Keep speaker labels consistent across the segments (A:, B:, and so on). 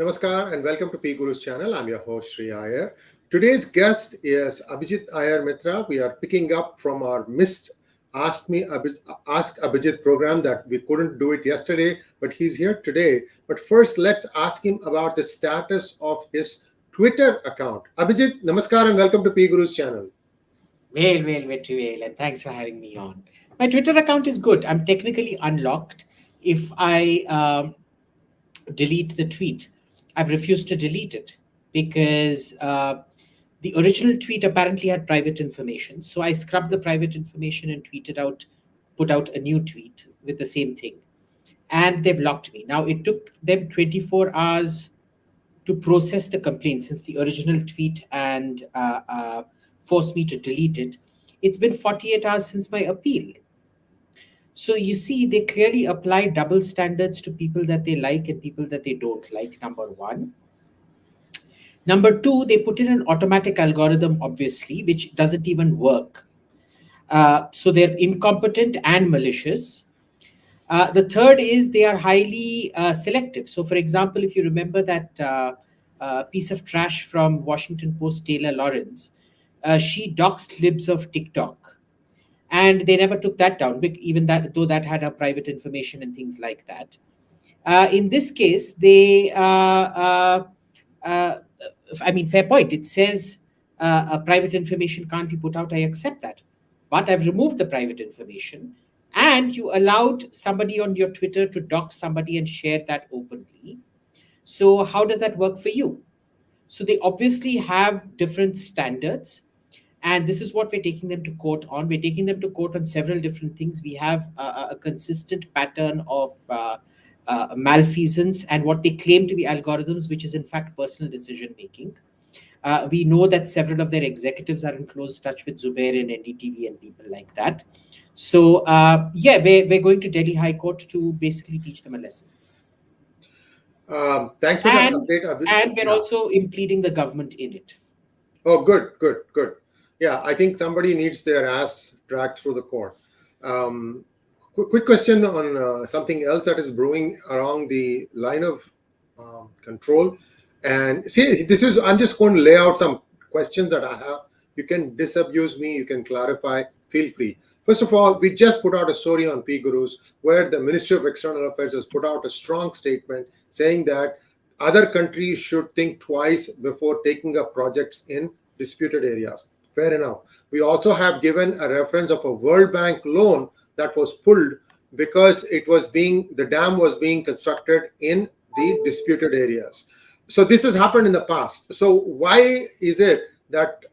A: Namaskar and welcome to PGurus channel. I'm your host Sri Iyer. Today's guest is Abhijit Iyer-Mitra. We are picking up from our missed Ask Abhijit program that we couldn't do it yesterday, but he's here today. But first, let's ask him about the status of his Twitter account. Abhijit, namaskar and welcome to PGurus channel.
B: Well, and thanks for having me on. My Twitter account is good. I'm technically unlocked. If I delete the tweet, I've refused to delete it because the original tweet apparently had private information. So I scrubbed the private information and put out a new tweet with the same thing. And they've locked me. Now, it took them 24 hours to process the complaint since the original tweet and forced me to delete it. It's been 48 hours since my appeal. So you see, they clearly apply double standards to people that they like and people that they don't like, number one. Number two, they put in an automatic algorithm, obviously, which doesn't even work. So they're incompetent and malicious. The third is they are highly selective. So, for example, if you remember that piece of trash from Washington Post, Taylor Lawrence, she doxed libs of TikTok. And they never took that down, even though that had her private information and things like that. In this case, fair point. It says private information can't be put out. I accept that. But I've removed the private information. And you allowed somebody on your Twitter to dox somebody and share that openly. So how does that work for you? So they obviously have different standards. And this is what we're taking them to court on. We're taking them to court on several different things. We have a consistent pattern of malfeasance and what they claim to be algorithms, which is in fact personal decision making. We know that several of their executives are in close touch with Zubair and NDTV and people like that. So we're going to Delhi High Court to basically teach them a lesson.
A: Thanks for that update, Abhijit.
B: And we're also impleading the government in it.
A: Oh, good. Yeah, I think somebody needs their ass dragged through the court. Quick question on something else that is brewing along the line of control. And see, I'm just going to lay out some questions that I have. You can disabuse me, you can clarify, feel free. First of all, we just put out a story on PGurus where the Ministry of External Affairs has put out a strong statement saying that other countries should think twice before taking up projects in disputed areas. Fair enough. We also have given a reference of a World Bank loan that was pulled because the dam was being constructed in the disputed areas. So this has happened in the past. So why is it that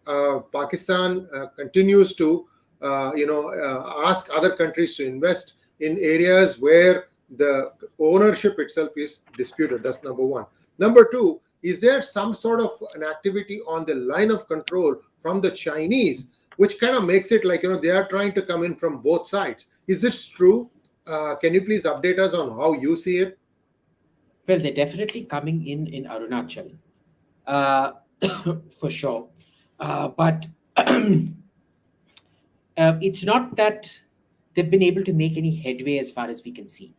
A: Pakistan continues to ask other countries to invest in areas where the ownership itself is disputed? That's number one. Number two, is there some sort of an activity on the line of control from the Chinese, which kind of makes it like, they are trying to come in from both sides? Is this true? Can you please update us on how you see it?
B: Well, they're definitely coming in Arunachal, for sure. But it's not that they've been able to make any headway as far as we can see.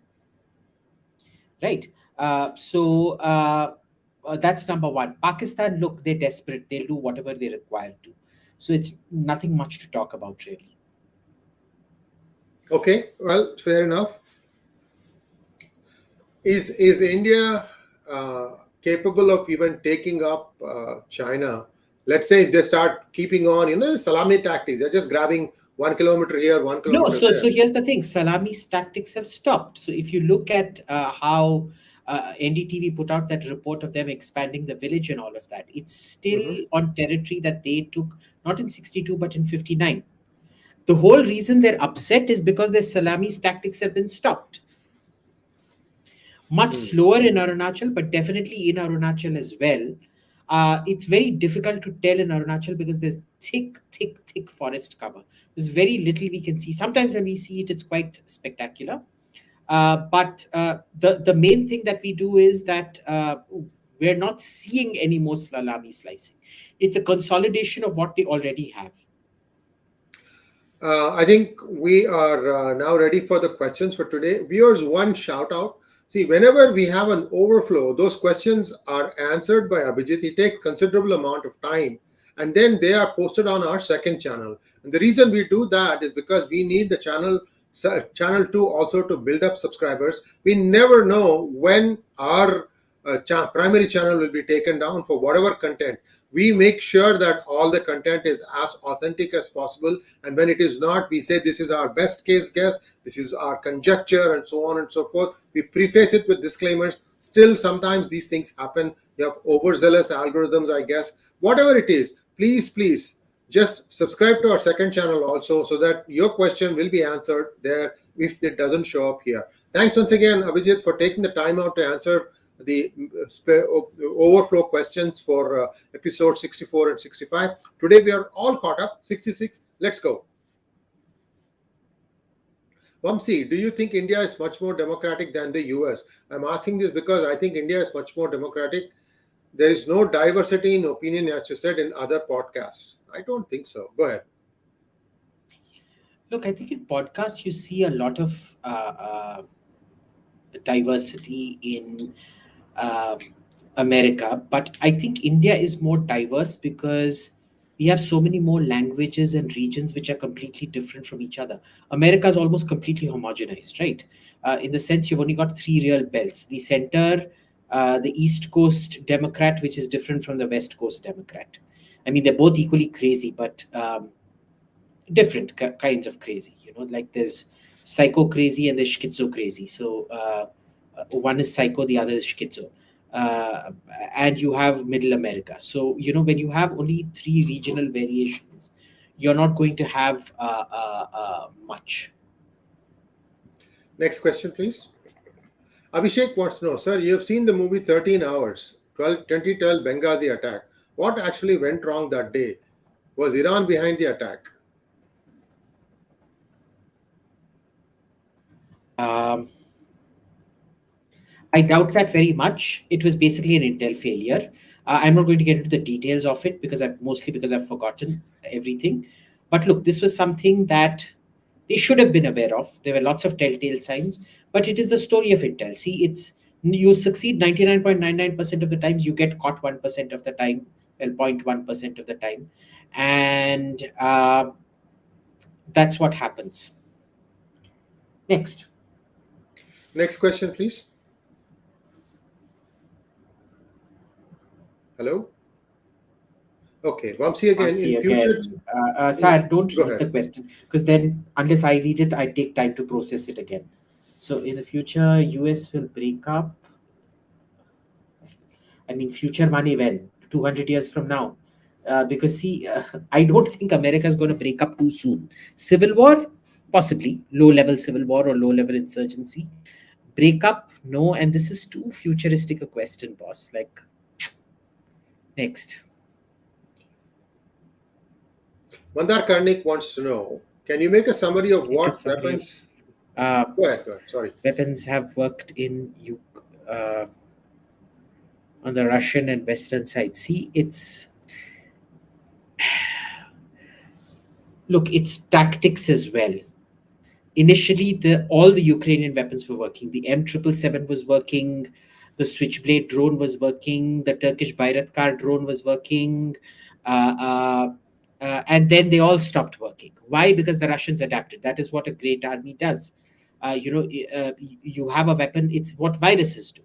B: Right? That's number one. Pakistan, look, they're desperate. They'll do whatever they're required to. So it's nothing much to talk about, really.
A: Okay, well, fair enough. Is India capable of even taking up China? Let's say they start keeping on, salami tactics. They're just grabbing 1 kilometer here, 1 kilometer there.
B: So here's the thing. Salami's tactics have stopped. So if you look at how NDTV put out that report of them expanding the village and all of that, it's still on territory that they took, not in 62, but in 59. The whole reason they're upset is because their Salami's tactics have been stopped. Much slower in Arunachal, but definitely in Arunachal as well. It's very difficult to tell in Arunachal because there's thick forest cover. There's very little we can see. Sometimes when we see it, it's quite spectacular. But the main thing that we do is that we're not seeing any more salami slicing. It's a consolidation of what they already have.
A: I think we are now ready for the questions for today. Viewers, one shout out. See, whenever we have an overflow, those questions are answered by Abhijit. It takes considerable amount of time, and then they are posted on our second channel. And the reason we do that is because we need the channel 2 also to build up subscribers. We never know when our primary channel will be taken down for whatever content. We make sure that all the content is as authentic as possible, and when it is not, we say this is our best case guess, this is our conjecture, and so on and so forth. We preface it with disclaimers. Still, sometimes these things happen. You have overzealous algorithms, I guess. Whatever it is, please just subscribe to our second channel also, so that your question will be answered there if it doesn't show up here. Thanks once again, Abhijit, for taking the time out to answer the overflow questions for episode 64 and 65. Today we are all caught up. 66. Let's go. Vamsi, do you think India is much more democratic than the US? I'm asking this because I think India is much more democratic. There is no diversity in opinion, as you said in other podcasts. I don't think so. Go ahead.
B: Look, I think in podcasts you see a lot of diversity in America, but I think India is more diverse because we have so many more languages and regions which are completely different from each other. America is almost completely homogenized, right? In the sense you've only got three real belts: the center, the East Coast Democrat, which is different from the West Coast Democrat. I mean, they're both equally crazy, but different kinds of crazy. Like there's psycho crazy and there's schizo crazy. So one is psycho, the other is schizo. And you have Middle America. So, when you have only three regional variations, you're not going to have much.
A: Next question, please. Abhishek wants to know, sir, you have seen the movie 13 Hours, 2012 Benghazi attack. What actually went wrong that day? Was Iran behind the attack?
B: I doubt that very much. It was basically an intel failure. I'm not going to get into the details of it because I've forgotten everything. But look, this was something that they should have been aware of. There were lots of telltale signs, but it is the story of intel. See, you succeed 99.99% of the times, you get caught 1% of the time, 0.1% of the time, and that's what happens. Next
A: question, please. Hello? Okay, Vamsi again. In future,
B: sir, don't read the question, because then unless I read it, I take time to process it again. So in the future, US will break up. I mean, future money when? 200 years from now. Because see, I don't think America is going to break up too soon. Civil war, possibly. Low-level civil war or low-level insurgency. Break up, no. And this is too futuristic a question, boss. Like, next.
A: Mandar Karnik wants to know, can you make a summary of what weapons... Go ahead. Sorry.
B: Weapons have worked in on the Russian and Western side. See, it's tactics as well. Initially, all the Ukrainian weapons were working. The M777 was working, the Switchblade drone was working, the Turkish 𝙤𝙬𝙤𝘀𝑒𝑟 drone was working, and then they all stopped working. Why? Because the Russians adapted. That is what a great army does. You have a weapon. It's what viruses do.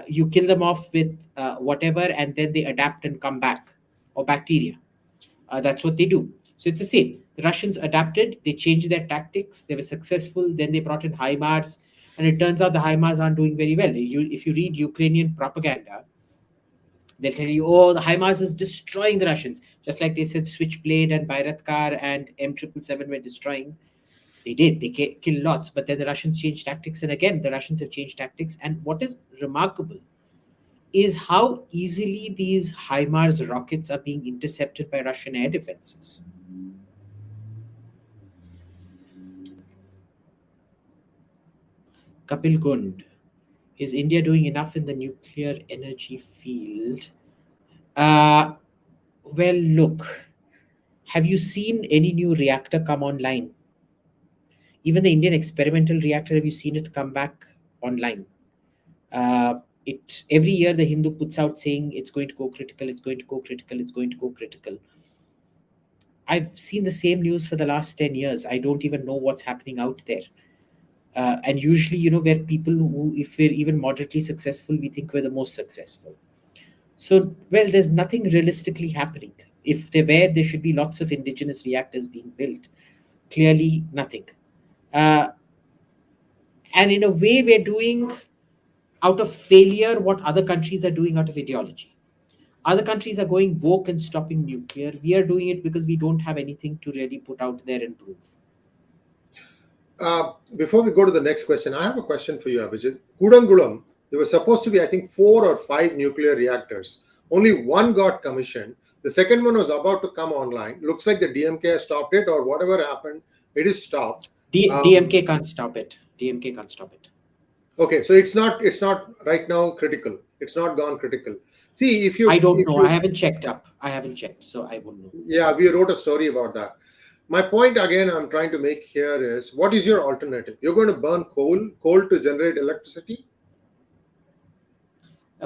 B: You kill them off with whatever, and then they adapt and come back, or bacteria. That's what they do. So it's the same. The Russians adapted, they changed their tactics, they were successful, then they brought in HIMARS, and it turns out the HIMARS aren't doing very well. If you read Ukrainian propaganda, they'll tell you, oh, the HIMARS is destroying the Russians, just like they said Switchblade and 𝙤𝙬𝙤𝘀𝑒𝑟 and M777 were destroying. They did, they killed lots, but then the Russians changed tactics, and again, the Russians have changed tactics. And what is remarkable is how easily these HIMARS rockets are being intercepted by Russian air defenses. Kapil Gund, is India doing enough in the nuclear energy field? Well, look, have you seen any new reactor come online? Even the Indian experimental reactor, have you seen it come back online? Every year the Hindu puts out saying it's going to go critical, it's going to go critical, it's going to go critical. I've seen the same news for the last 10 years. I don't even know what's happening out there. And usually, we're people who, if we're even moderately successful, we think we're the most successful. So, well, there's nothing realistically happening. If there should be lots of indigenous reactors being built. Clearly, nothing. And in a way, we're doing out of failure what other countries are doing out of ideology. Other countries are going woke and stopping nuclear. We are doing it because we don't have anything to really put out there and prove.
A: Before we go to the next question, I have a question for you, Abhijit. Kudangulam, there were supposed to be, I think, 4 or 5 nuclear reactors. Only one got commissioned. The second one was about to come online. Looks like the DMK has stopped it, or whatever happened, it is stopped.
B: DMK can't stop it. DMK can't stop it.
A: Okay, so it's not right now critical. It's not gone critical. See,
B: I don't know. I haven't checked up. I haven't checked, so I won't know.
A: Yeah, we wrote a story about that. My point again I'm trying to make here is, what is your alternative? You're going to burn coal to generate electricity?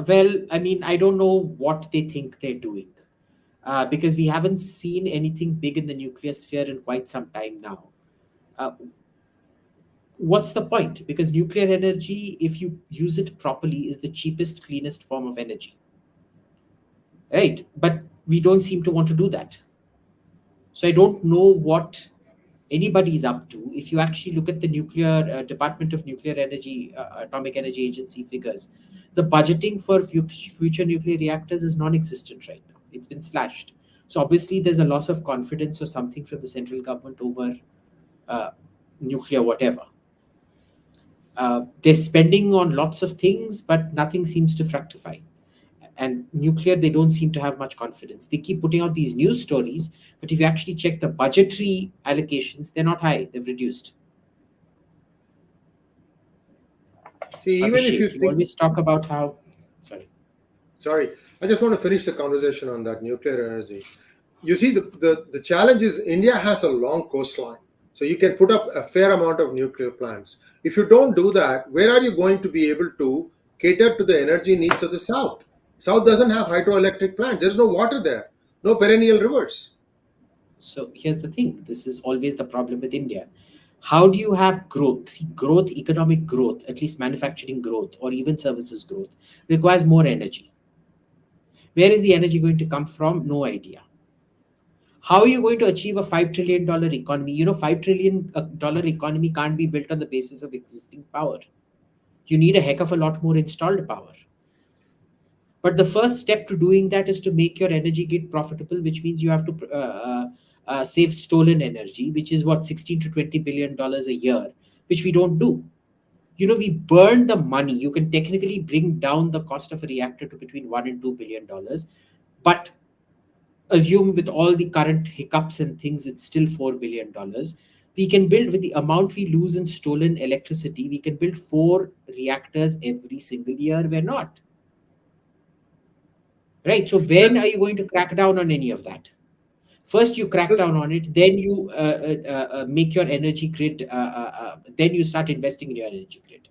B: Well, I mean, I don't know what they think they're doing. Because we haven't seen anything big in the nuclear sphere in quite some time now. What's the point? Because nuclear energy, if you use it properly, is the cheapest, cleanest form of energy. Right? But we don't seem to want to do that. So I don't know what anybody's up to. If you actually look at the nuclear Department of Nuclear Energy, Atomic Energy Agency figures, the budgeting for future nuclear reactors is non-existent right now. It's been slashed. So obviously there's a loss of confidence or something from the central government over nuclear whatever. They're spending on lots of things, but nothing seems to fructify. And nuclear, they don't seem to have much confidence. They keep putting out these news stories, but if you actually check the budgetary allocations, they're not high. They've reduced.
A: See, even
B: Abhishek,
A: if you
B: always talk about how...
A: Sorry, I just want to finish the conversation on that nuclear energy. You see, the challenge is India has a long coastline. So you can put up a fair amount of nuclear plants. If you don't do that, where are you going to be able to cater to the energy needs of the South? South doesn't have hydroelectric plants. There's no water there, no perennial rivers.
B: So here's the thing. This is always the problem with India. How do you have growth? See, growth, economic growth, at least manufacturing growth or even services growth, requires more energy. Where is the energy going to come from? No idea. How are you going to achieve a $5 trillion economy? $5 trillion economy can't be built on the basis of existing power. You need a heck of a lot more installed power. But the first step to doing that is to make your energy grid profitable, which means you have to save stolen energy, which is what, $16 to $20 billion a year, which we don't do. We burn the money. You can technically bring down the cost of a reactor to between $1 and $2 billion. But assume with all the current hiccups and things, it's still $4 billion. We can build, with the amount we lose in stolen electricity, we can build 4 reactors every single year. We're not. Right? So when are you going to crack down on any of that? First, you crack down on it, then you make your energy grid, then you start investing in your energy grid.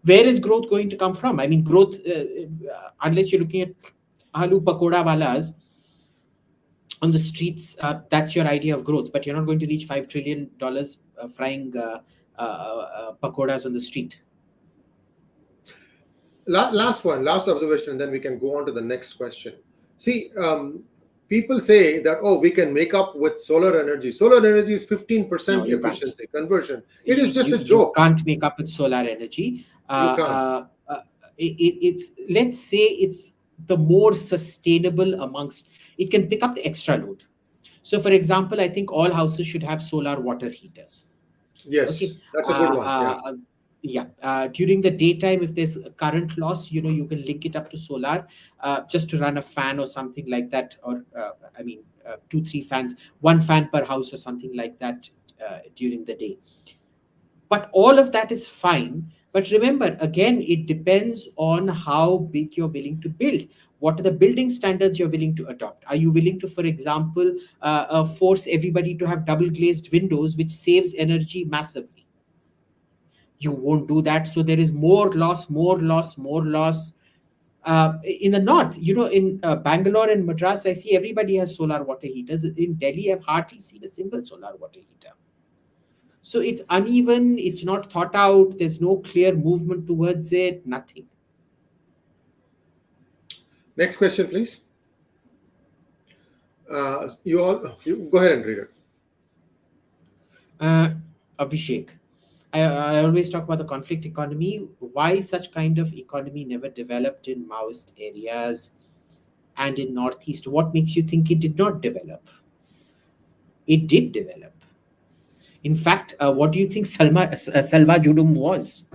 B: Where is growth going to come from? I mean, growth, unless you're looking at aloo pakoda walas on the streets, that's your idea of growth, but you're not going to reach $5 trillion frying pakodas on the street.
A: Last observation, and then we can go on to the next question. See, people say that, we can make up with solar energy. Solar energy is 15% efficiency conversion. It is just a joke.
B: You can't make up with solar energy. Let's say it's the more sustainable amongst, it can pick up the extra load. So for example, I think all houses should have solar water heaters.
A: Yes, okay. That's a good one.
B: During the daytime, if there's a current loss, you can link it up to solar just to run a fan or something like that, or 2-3 fans, 1 fan per house or something like that during the day. But all of that is fine. But remember, again, it depends on how big you're willing to build. What are the building standards you're willing to adopt? Are you willing to, for example, force everybody to have double glazed windows, which saves energy massively? You won't do that. So there is more loss, more loss, more loss. In the north, in Bangalore and Madras, I see everybody has solar water heaters. In Delhi, I've hardly seen a single solar water heater. So it's uneven, it's not thought out, there's no clear movement towards it, nothing.
A: Next question, please. You go ahead and read it.
B: Abhishek, I always talk about the conflict economy. Why such kind of economy never developed in Maoist areas and in Northeast? What makes you think it did not develop? It did develop. In fact, what do you think Salva Judum was?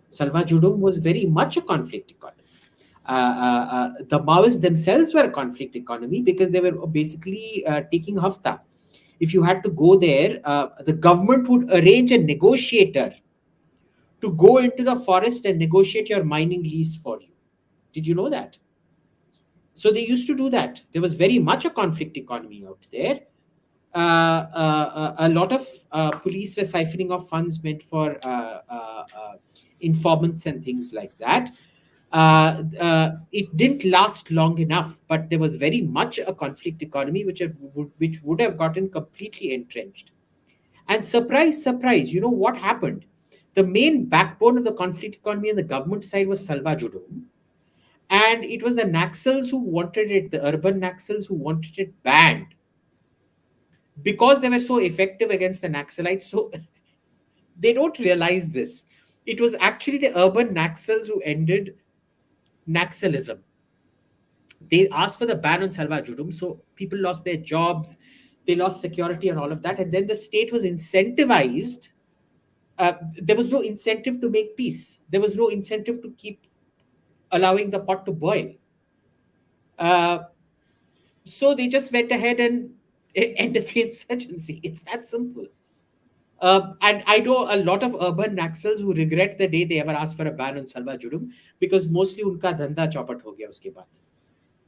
B: Salva Judum was very much a conflict economy. The Maoists themselves were a conflict economy because they were basically taking hafta. If you had to go there, the government would arrange a negotiator to go into the forest and negotiate your mining lease for you. Did you know that? So they used to do that. There was very much a conflict economy out there. A lot of police were siphoning off funds meant for informants and things like that. It didn't last long enough, but there was very much a conflict economy which would have gotten completely entrenched. And surprise, surprise, you know what happened? The main backbone of the conflict economy on the government side was Salva Judum. And it was the Naxals who wanted it, the urban Naxals who wanted it banned, because they were so effective against the Naxalites. So they don't realize this. It was actually the urban Naxals who ended Naxalism. They asked for the ban on Salva Judum, so people lost their jobs, they lost security and all of that. And then the state was incentivized. There was no incentive to make peace. There was no incentive to keep allowing the pot to boil. So they just went ahead and ended the insurgency. It's that simple. And I know a lot of urban Naxals who regret the day they ever asked for a ban on Salva Judum, because mostly unka dhanda chaupat ho gaya uske baad.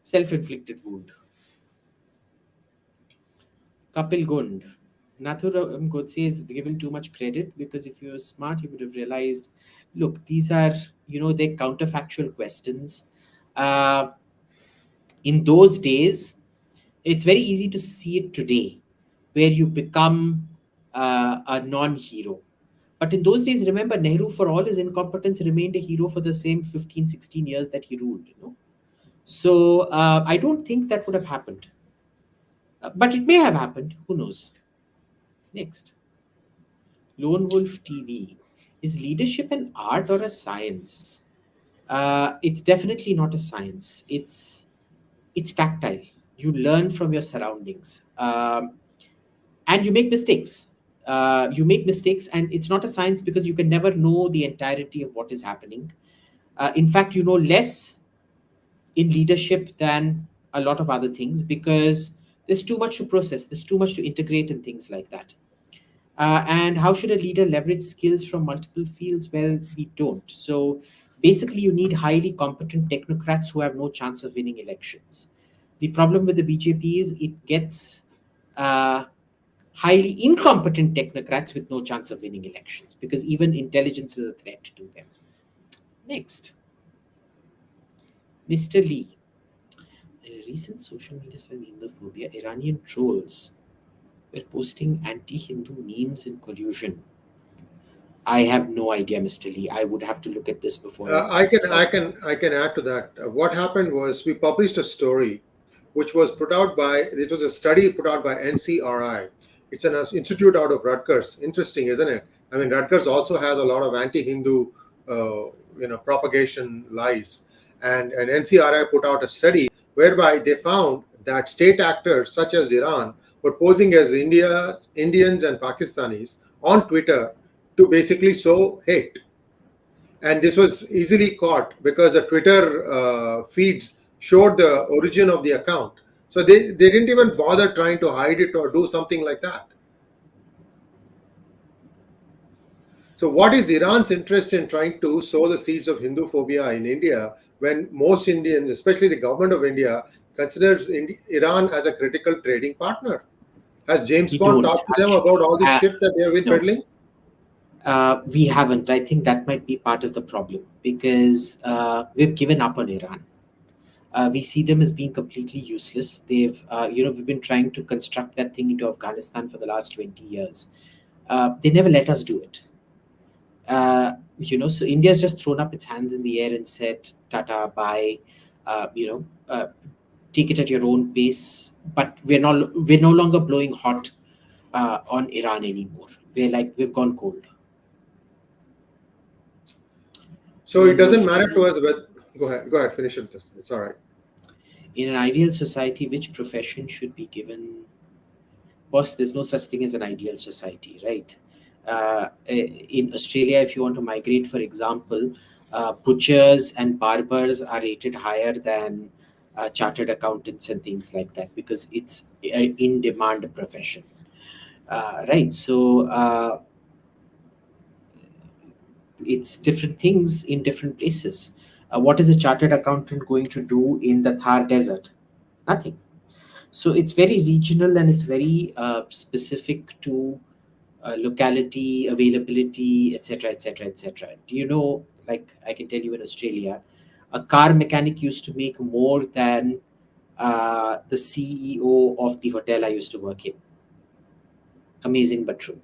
B: Self-inflicted wound. Kapil Gund. Nathuram Godse is given too much credit, because if you were smart, you would have realized, look, these are, they're counterfactual questions. In those days, it's very easy to see it today, where you become a non-hero. But in those days, remember, Nehru, for all his incompetence, remained a hero for the same 15, 16 years that he ruled. So I don't think that would have happened. But it may have happened. Who knows? Next. Lone Wolf TV. Is leadership an art or a science? It's definitely not a science. It's tactile. You learn from your surroundings. And you make mistakes. And it's not a science because you can never know the entirety of what is happening. In fact, you know less in leadership than a lot of other things, because there's too much to process, there's too much to integrate and things like that. And how should a leader leverage skills from multiple fields? Well, we don't. So basically, you need highly competent technocrats who have no chance of winning elections. The problem with the BJP is it gets highly incompetent technocrats with no chance of winning elections, because even intelligence is a threat to them. Next. Mr. Lee. In a recent social media study in Hinduphobia, Iranian trolls were posting anti-Hindu memes in collusion. I have no idea, Mr. Lee. I would have to look at this before.
A: I can add to that. What happened was we published a story which was it was a study put out by NCRI. It's an institute out of Rutgers. Interesting, isn't it? I mean, Rutgers also has a lot of anti-Hindu, propagation lies. And NCRI put out a study whereby they found that state actors such as Iran were posing as Indians and Pakistanis on Twitter to basically sow hate. And this was easily caught because the Twitter feeds showed the origin of the account. So they didn't even bother trying to hide it or do something like that. So what is Iran's interest in trying to sow the seeds of Hinduphobia in India when most Indians, especially the government of India, considers Iran as a critical trading partner? Has James Bond talked to them about all this shit that they have been peddling?
B: We haven't. I think that might be part of the problem, because we've given up on Iran. We see them as being completely useless. We've been trying to construct that thing into Afghanistan for the last 20 years. They never let us do it. So India's just thrown up its hands in the air and said, "Tata, bye." Take it at your own pace. But we're no longer blowing hot on Iran anymore. We've gone cold.
A: So it doesn't matter to us. But go ahead, finish it. It's all right.
B: In an ideal society, which profession should be given? Boss, there's no such thing as an ideal society, right? In Australia, if you want to migrate, for example, butchers and barbers are rated higher than chartered accountants and things like that, because it's an in-demand profession, right? So it's different things in different places. What is a chartered accountant going to do in the Thar Desert? Nothing. So it's very regional, and it's very specific to locality, availability, etc., etc., etc. Do you know, like I can tell you, in Australia, a car mechanic used to make more than the CEO of the hotel I used to work in. Amazing but true.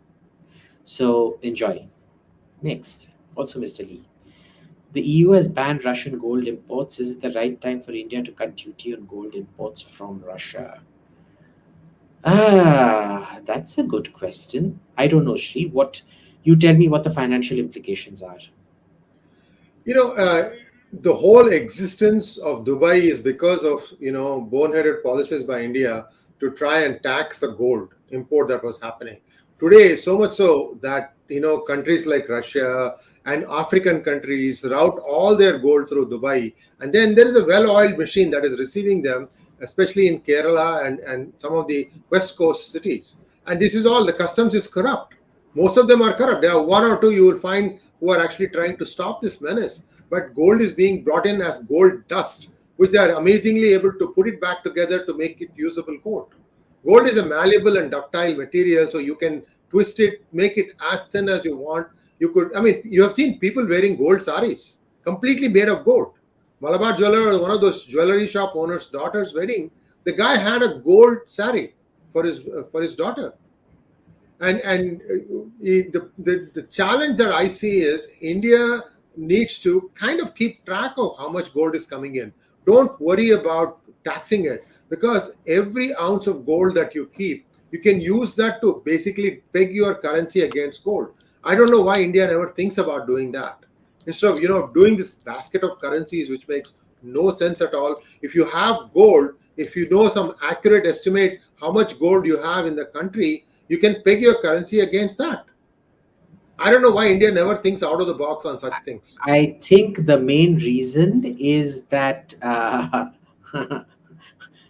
B: So enjoy. Next, also Mr. Lee. The EU has banned Russian gold imports. Is it the right time for India to cut duty on gold imports from Russia? That's a good question. I don't know, Shri. You tell me what the financial implications are.
A: The whole existence of Dubai is because of boneheaded policies by India to try and tax the gold import that was happening. Today, so much so that countries like Russia and African countries route all their gold through Dubai, and then there is a well-oiled machine that is receiving them, especially in Kerala and some of the West Coast cities. And this is all, the customs is corrupt. Most of them are corrupt. There are one or two you will find who are actually trying to stop this menace. But gold is being brought in as gold dust, which they are amazingly able to put it back together to make it usable gold. Gold is a malleable and ductile material, so you can twist it, make it as thin as you want. You have seen people wearing gold saris, completely made of gold. Malabar jeweler, one of those jewelry shop owners' daughter's wedding, the guy had a gold sari for his daughter. And the challenge that I see is India needs to kind of keep track of how much gold is coming in. Don't worry about taxing it, because every ounce of gold that you keep, you can use that to basically peg your currency against gold. I don't know why India never thinks about doing that. Instead of doing this basket of currencies, which makes no sense at all. If you have gold, if you know some accurate estimate how much gold you have in the country, you can peg your currency against that. I don't know why India never thinks out of the box on such things.
B: I think the main reason is that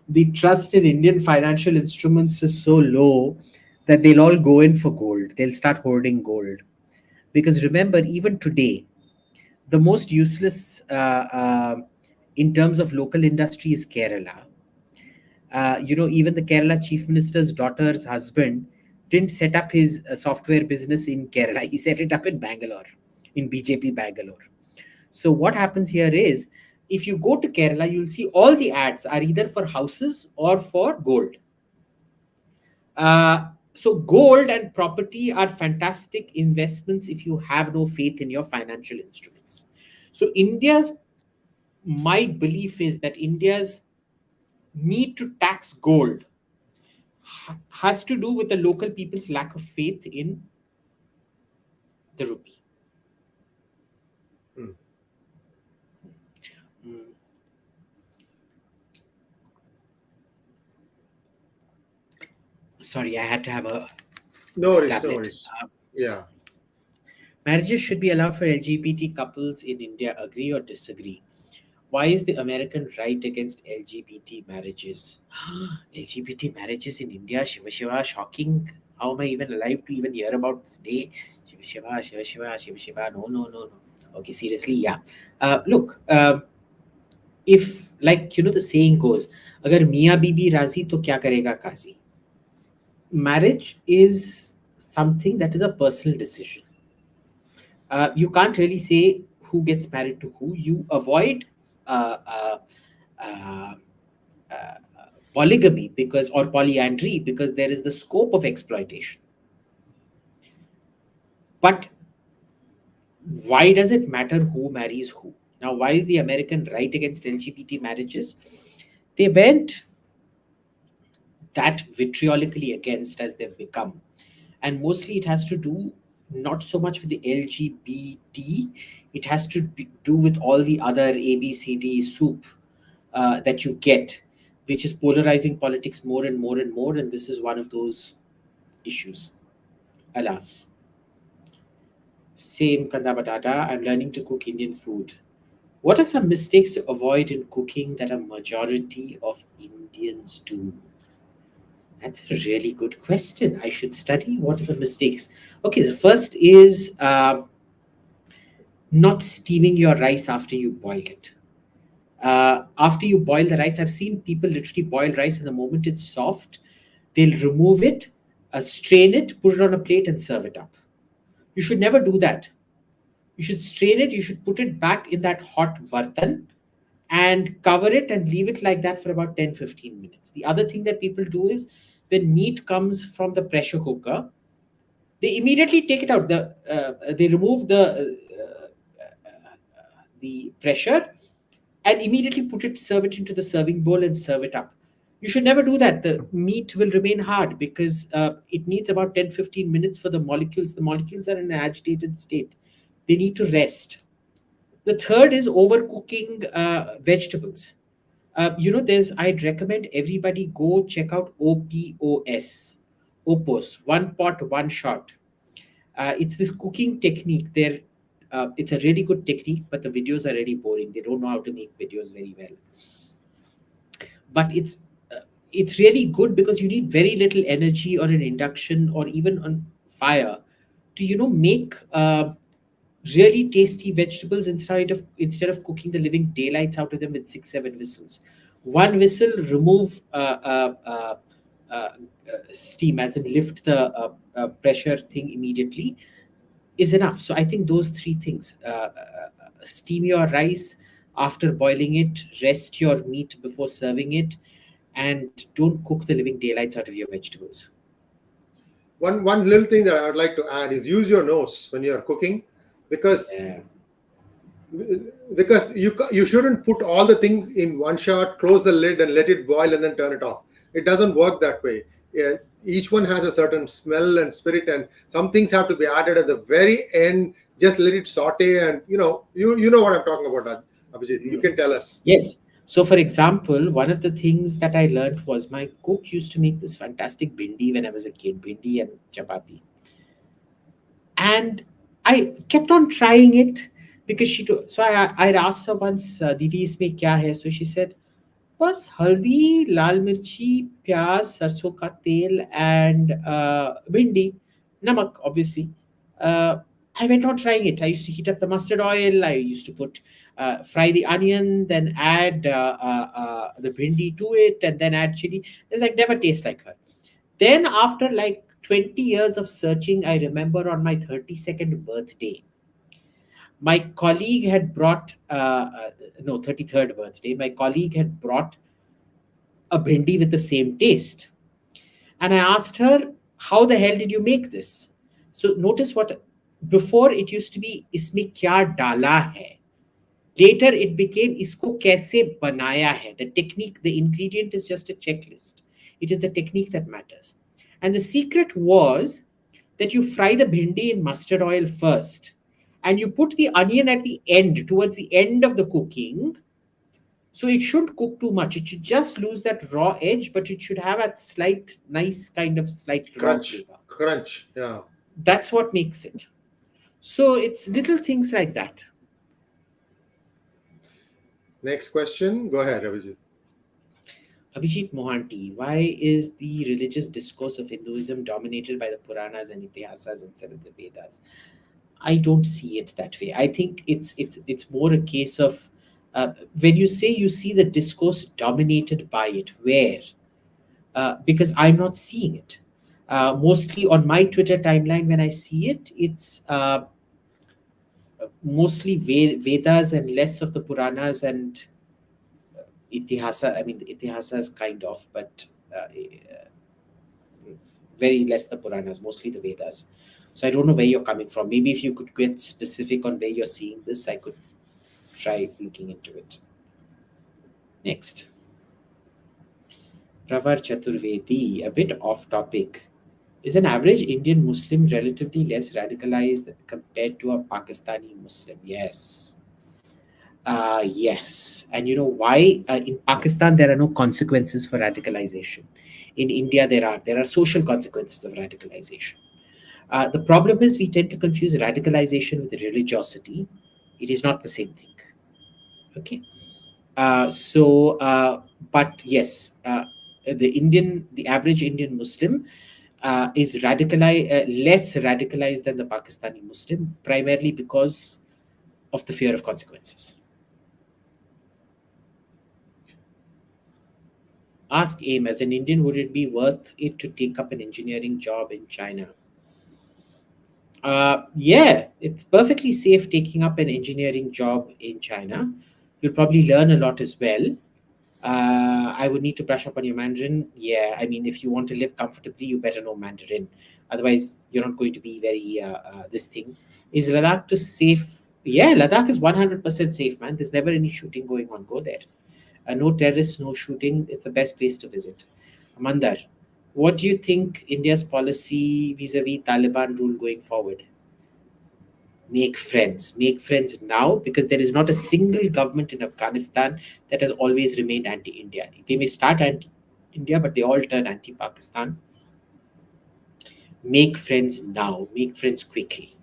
B: the trust in Indian financial instruments is so low that they'll all go in for gold. They'll start hoarding gold. Because remember, even today, the most useless in terms of local industry is Kerala. Even the Kerala chief minister's daughter's husband didn't set up his software business in Kerala. He set it up in Bangalore, in BJP Bangalore. So what happens here is, if you go to Kerala, you'll see all the ads are either for houses or for gold. So gold and property are fantastic investments if you have no faith in your financial instruments. So my belief is that India's need to tax gold has to do with the local people's lack of faith in the rupee. Sorry, I had to have a tablet.
A: No worries. Yeah.
B: Marriages should be allowed for LGBT couples in India. Agree or disagree? Why is the American right against LGBT marriages? LGBT marriages in India? Shiva Shiva, shocking. How am I even alive to even hear about this day? Shiva Shiva, Shiva Shiva, Shiva Shiva. No. Okay, seriously, yeah. Look, if, the saying goes, agar Miyan Bibi razi, to kya karega kazi? Marriage is something that is a personal decision. You can't really say who gets married to who. You avoid uh, uh, uh, uh, polygamy because or polyandry because there is the scope of exploitation. But why does it matter who marries who? Now, why is the American right against LGBT marriages? They went that vitriolically against as they've become. And mostly it has to do not so much with the LGBT, it has to do with all the other ABCD soup that you get, which is polarizing politics more and more and more. And this is one of those issues, alas. Same Kanda Batata, I'm learning to cook Indian food. What are some mistakes to avoid in cooking that a majority of Indians do? That's a really good question. I should study. What are the mistakes? Okay, the first is not steaming your rice after you boil it. After you boil the rice, I've seen people literally boil rice, and the moment it's soft, they'll remove it, strain it, put it on a plate, and serve it up. You should never do that. You should strain it, you should put it back in that hot bartan and cover it and leave it like that for about 10-15 minutes. The other thing that people do is when meat comes from the pressure cooker, they immediately take it out. They remove the pressure and immediately serve it into the serving bowl and serve it up. You should never do that. The meat will remain hard because it needs about 10-15 minutes for the molecules. The molecules are in an agitated state. They need to rest. The third is overcooking vegetables. I'd recommend everybody go check out OPOS, one pot, one shot. It's this cooking technique. It's a really good technique, but the videos are really boring. They don't know how to make videos very well. But it's really good because you need very little energy or an induction or even on fire to make really tasty vegetables instead of cooking the living daylights out of them with 6-7 whistles. One whistle, remove steam, as in lift the pressure thing immediately, is enough. So I think those three things: steam your rice after boiling it, rest your meat before serving it, and don't cook the living daylights out of your vegetables.
A: One little thing that I would like to add is use your nose when you are cooking, because you shouldn't put all the things in one shot, close the lid and let it boil and then turn it off. It doesn't work that way. Each one has a certain smell and spirit, and some things have to be added at the very end. Just let it saute, and you know what I'm talking about, Abhijit. You can tell us.
B: Yes. So, for example, one of the things that I learned was my cook used to make this fantastic bindi when I was a kid, bindi and chapati. And I kept on trying it because I asked her once, Didi, isme kya hai? So she said, was haldi, lal mirchi, pyaz, sarson ka tel, and bindi, namak, obviously. I went on trying it. I used to heat up the mustard oil. I used to fry the onion, then add the bindi to it, and then add chili. It's like never taste like her. Then after like 20 years of searching, I remember on my 32nd birthday, my colleague had brought, 33rd birthday, my colleague had brought a bhindi with the same taste. And I asked her, how the hell did you make this? So notice before it used to be, isme kya dala hai? Later it became, isko kaise banaya hai? The technique, the ingredient is just a checklist. It is the technique that matters. And the secret was that you fry the bhindi in mustard oil first, and you put the onion at the end, towards the end of the cooking. So it shouldn't cook too much. It should just lose that raw edge, but it should have a slight
A: Crunch.
B: raw flavor.
A: Crunch, yeah.
B: That's what makes it. So it's little things like that.
A: Next question. Go ahead, Abhijit.
B: Abhijit Mohanty, why is the religious discourse of Hinduism dominated by the Puranas and Itihasas instead of the Vedas? I don't see it that way. I think it's more a case of when you say you see the discourse dominated by it, where? Because I'm not seeing it. Mostly on my Twitter timeline, when I see it, it's mostly Vedas and less of the Puranas and Itihasa. I mean, Itihasa is kind of, but very less the Puranas, mostly the Vedas. So I don't know where you're coming from. Maybe if you could get specific on where you're seeing this, I could try looking into it. Next. Pravar Chaturvedi, a bit off topic. Is an average Indian Muslim relatively less radicalized compared to a Pakistani Muslim? Yes. Yes. And you know why? In Pakistan, there are no consequences for radicalization. In India, there are. There are social consequences of radicalization. The problem is we tend to confuse radicalization with religiosity. It is not the same thing. Okay. But yes, the average Indian Muslim is less radicalized than the Pakistani Muslim, primarily because of the fear of consequences. Ask AIM, as an Indian, would it be worth it to take up an engineering job in China? Yeah, it's perfectly safe taking up an engineering job in China. You'll probably learn a lot as well. I would need to brush up on your Mandarin. Yeah, I mean, if you want to live comfortably, you better know Mandarin. Otherwise, you're not going to be very this thing. Is Ladakh too safe? Yeah, Ladakh is 100% safe, man. There's never any shooting going on. Go there. No terrorists, no shooting. It's the best place to visit. Mandar, what do you think India's policy vis-a-vis Taliban rule going forward? Make friends. Make friends now, because there is not a single government in Afghanistan that has always remained anti-India. They may start anti-India, but they all turn anti-Pakistan. Make friends now. Make friends quickly.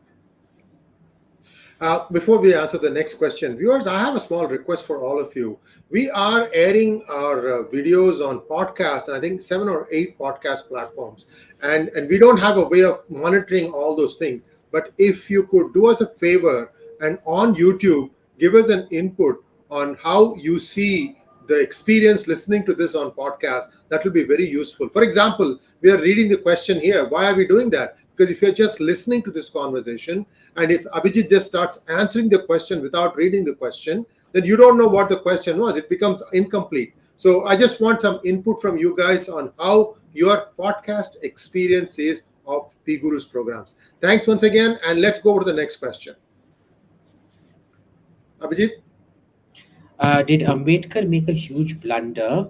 A: Before we answer the next question, viewers, I have a small request for all of you. We are airing our videos on podcasts, and I think 7 or 8 podcast platforms. And we don't have a way of monitoring all those things. But if you could do us a favor and on YouTube, give us an input on how you see the experience listening to this on podcast, that will be very useful. For example, we are reading the question here. Why are we doing that? Because if you're just listening to this conversation, and if Abhijit just starts answering the question without reading the question, then you don't know what the question was. It becomes incomplete. So I just want some input from you guys on how your podcast experience is of PGurus programs. Thanks once again, and let's go over to the next question. Abhijit?
B: Did Ambedkar make a huge blunder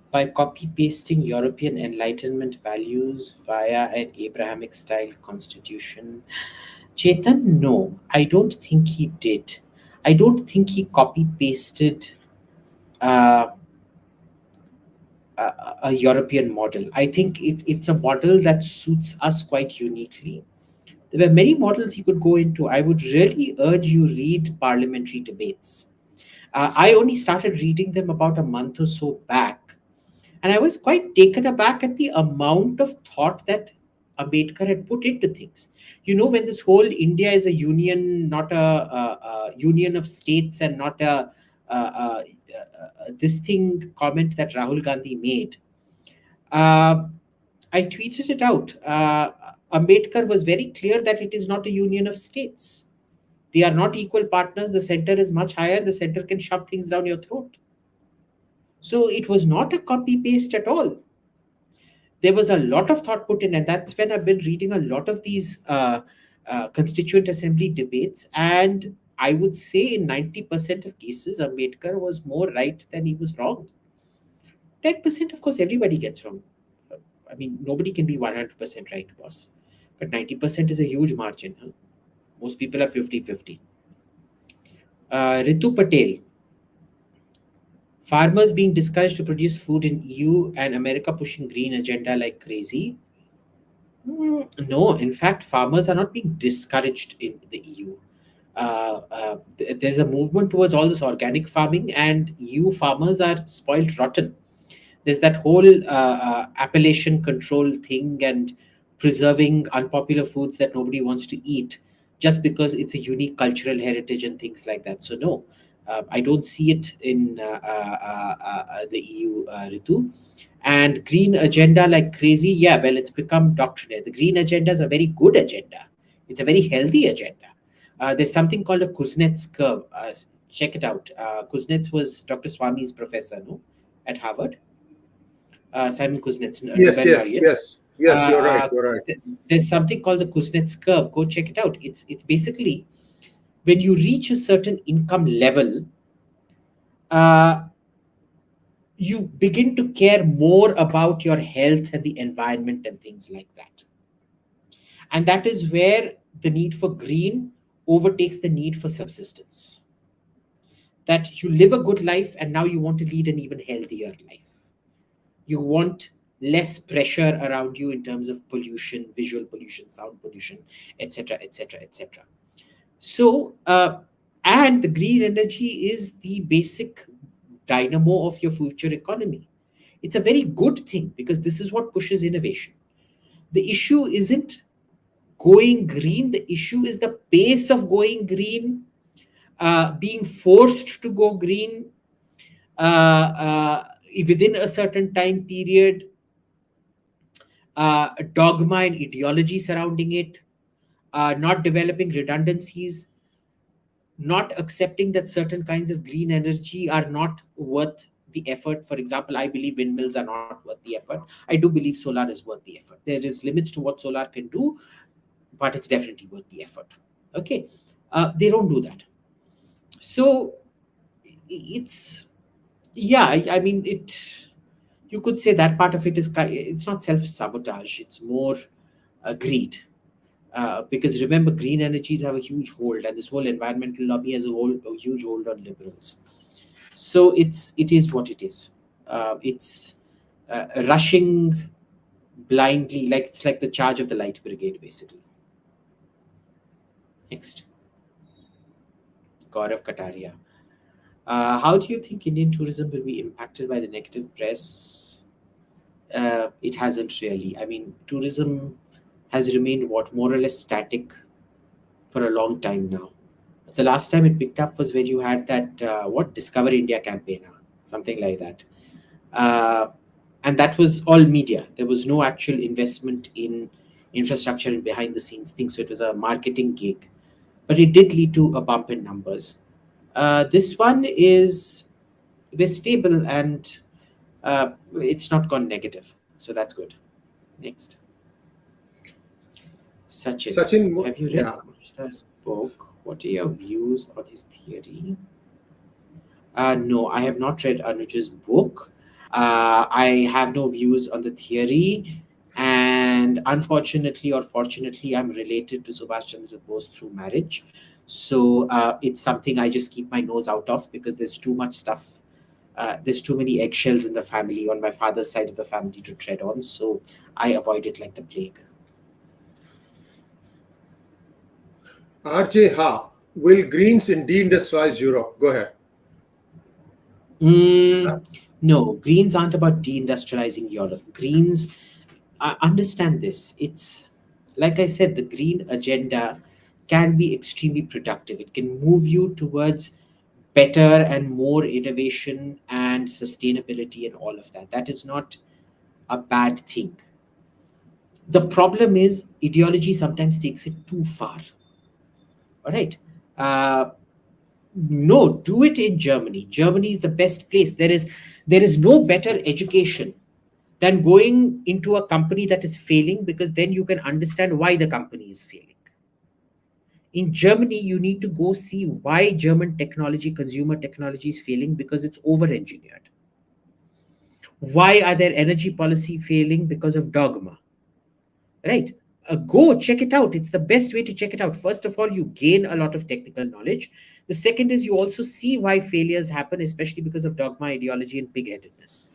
B: by copy-pasting European Enlightenment values via an Abrahamic-style constitution? Chetan, no, I don't think he did. I don't think he copy-pasted a European model. I think it's a model that suits us quite uniquely. There were many models he could go into. I would really urge you read parliamentary debates. I only started reading them about a month or so back. And I was quite taken aback at the amount of thought that Ambedkar had put into things. You know, when this whole India is a union, not a union of states, and not this thing comment that Rahul Gandhi made, I tweeted it out. Ambedkar was very clear that it is not a union of states. They are not equal partners. The center is much higher. The center can shove things down your throat. So it was not a copy-paste at all. There was a lot of thought put in, and that's when I've been reading a lot of these constituent assembly debates. And I would say in 90% of cases, Ambedkar was more right than he was wrong. 10%, of course, everybody gets wrong. I mean, nobody can be 100% right, boss. But 90% is a huge margin. Huh? Most people are 50-50. Ritu Patel. Farmers being discouraged to produce food in EU and America pushing green agenda like crazy. No, in fact, farmers are not being discouraged in the EU. There's a movement towards all this organic farming, and EU farmers are spoiled rotten. There's that whole appellation control thing and preserving unpopular foods that nobody wants to eat just because it's a unique cultural heritage and things like that. So no, I don't see it in the EU, Ritu. And green agenda like crazy, yeah, well, it's become doctrinaire. The green agenda is a very good agenda. It's a very healthy agenda. There's something called a Kuznets curve. Check it out. Kuznets was Dr. Swami's professor, no, at Harvard. Simon Kuznets,
A: Yes,
B: Nobel
A: yes,
B: laureate.
A: yes, yes. You're right. You're right.
B: There's something called the Kuznets curve. Go check it out. It's basically when you reach a certain income level, you begin to care more about your health and the environment and things like that. And that is where the need for green overtakes the need for subsistence. That you live a good life and now you want to lead an even healthier life. You want less pressure around you in terms of pollution, visual pollution, sound pollution, etc., etc., etc. So, and the green energy is the basic dynamo of your future economy. It's a very good thing because this is what pushes innovation. The issue isn't going green, the issue is the pace of going green, being forced to go green within a certain time period, dogma and ideology surrounding it, not developing redundancies, not accepting that certain kinds of green energy are not worth the effort. For example, I believe windmills are not worth the effort. I do believe solar is worth the effort. There is limits to what solar can do, but it's definitely worth the effort. Okay, they don't do that. So it's, yeah, I mean it. You could say that part of it is it's not self-sabotage. It's more greed. Because remember, green energies have a huge hold, and this whole environmental lobby has a huge hold on liberals. So it is what it is. It's rushing blindly, like it's like the charge of the light brigade, basically. Next, Gaurav Kataria. How do you think Indian tourism will be impacted by the negative press? It hasn't really. I mean, tourism has remained more or less static for a long time now. The last time it picked up was when you had that Discover India campaign, something like that. And that was all media. There was no actual investment in infrastructure and behind the scenes things. So it was a marketing gig. But it did lead to a bump in numbers. This one we're stable and it's not gone negative. So that's good. Next. Sachin, have you read Anuj Dhar's book? What are your views on his theory? No, I have not read Anuj's book. I have no views on the theory. And unfortunately or fortunately, I'm related to Subhash Chandra Bose through marriage. So it's something I just keep my nose out of because there's too much stuff. There's too many eggshells in the family on my father's side of the family to tread on. So I avoid it like the plague.
A: RJ Ha, will Greens indeed deindustrialize Europe? Go ahead.
B: No, Greens aren't about deindustrializing Europe. Greens, understand this. It's like I said, the green agenda can be extremely productive. It can move you towards better and more innovation and sustainability and all of that. That is not a bad thing. The problem is ideology sometimes takes it too far. All right. No, do it in Germany. Germany is the best place. There is no better education than going into a company that is failing, because then you can understand why the company is failing. In Germany, you need to go see why German technology, consumer technology is failing, because it's over-engineered. Why are their energy policy failing? Because of dogma. Right? Go check it out. It's the best way to check it out. First of all, you gain a lot of technical knowledge. The second is you also see why failures happen, especially because of dogma, ideology, and pig-headedness.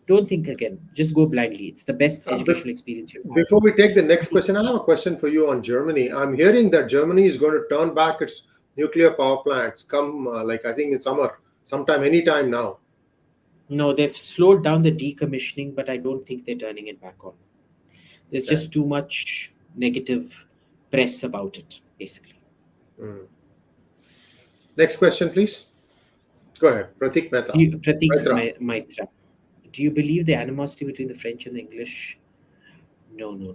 B: Don't think again. Just go blindly. It's the best educational experience you've had.
A: Before we take the next question, I have a question for you on Germany. I'm hearing that Germany is going to turn back its nuclear power plants come, I think in summer, sometime, anytime now.
B: No, they've slowed down the decommissioning, but I don't think they're turning it back on. There's just too much negative press about it, basically.
A: Next question, please. Go ahead, Pratik Mehta.
B: Pratik Mehta. Do you believe the animosity between the French and the English? No.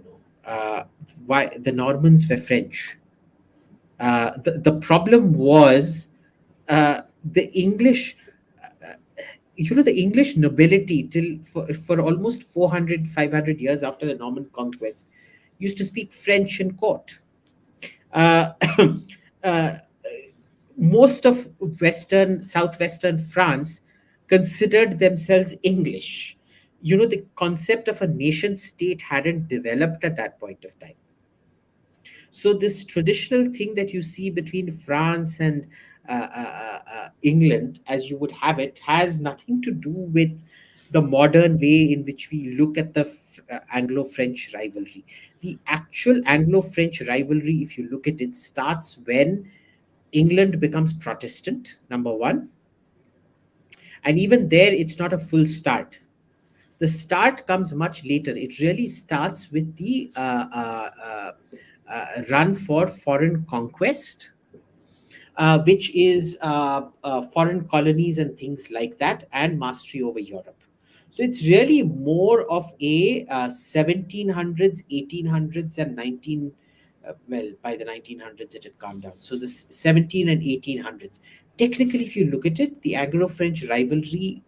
B: Why? The Normans were French. The problem was the English. The English nobility for almost 400, 500 years after the Norman conquest used to speak French in court. Uh, uh, Most of southwestern France considered themselves English. The concept of a nation state hadn't developed at that point of time. So this traditional thing that you see between France and England, as you would have it, has nothing to do with the modern way in which we look at the Anglo-French rivalry. The actual Anglo-French rivalry, if you look at it, starts when England becomes Protestant, number one. And even there, it's not a full start. The start comes much later. It really starts with the run for foreign conquest, which is foreign colonies and things like that, and mastery over Europe. So it's really more of a 1700s, 1800s, and 19. By the 1900s, it had calmed down. So the 17 and 1800s. Technically, if you look at it, the Anglo-French rivalry,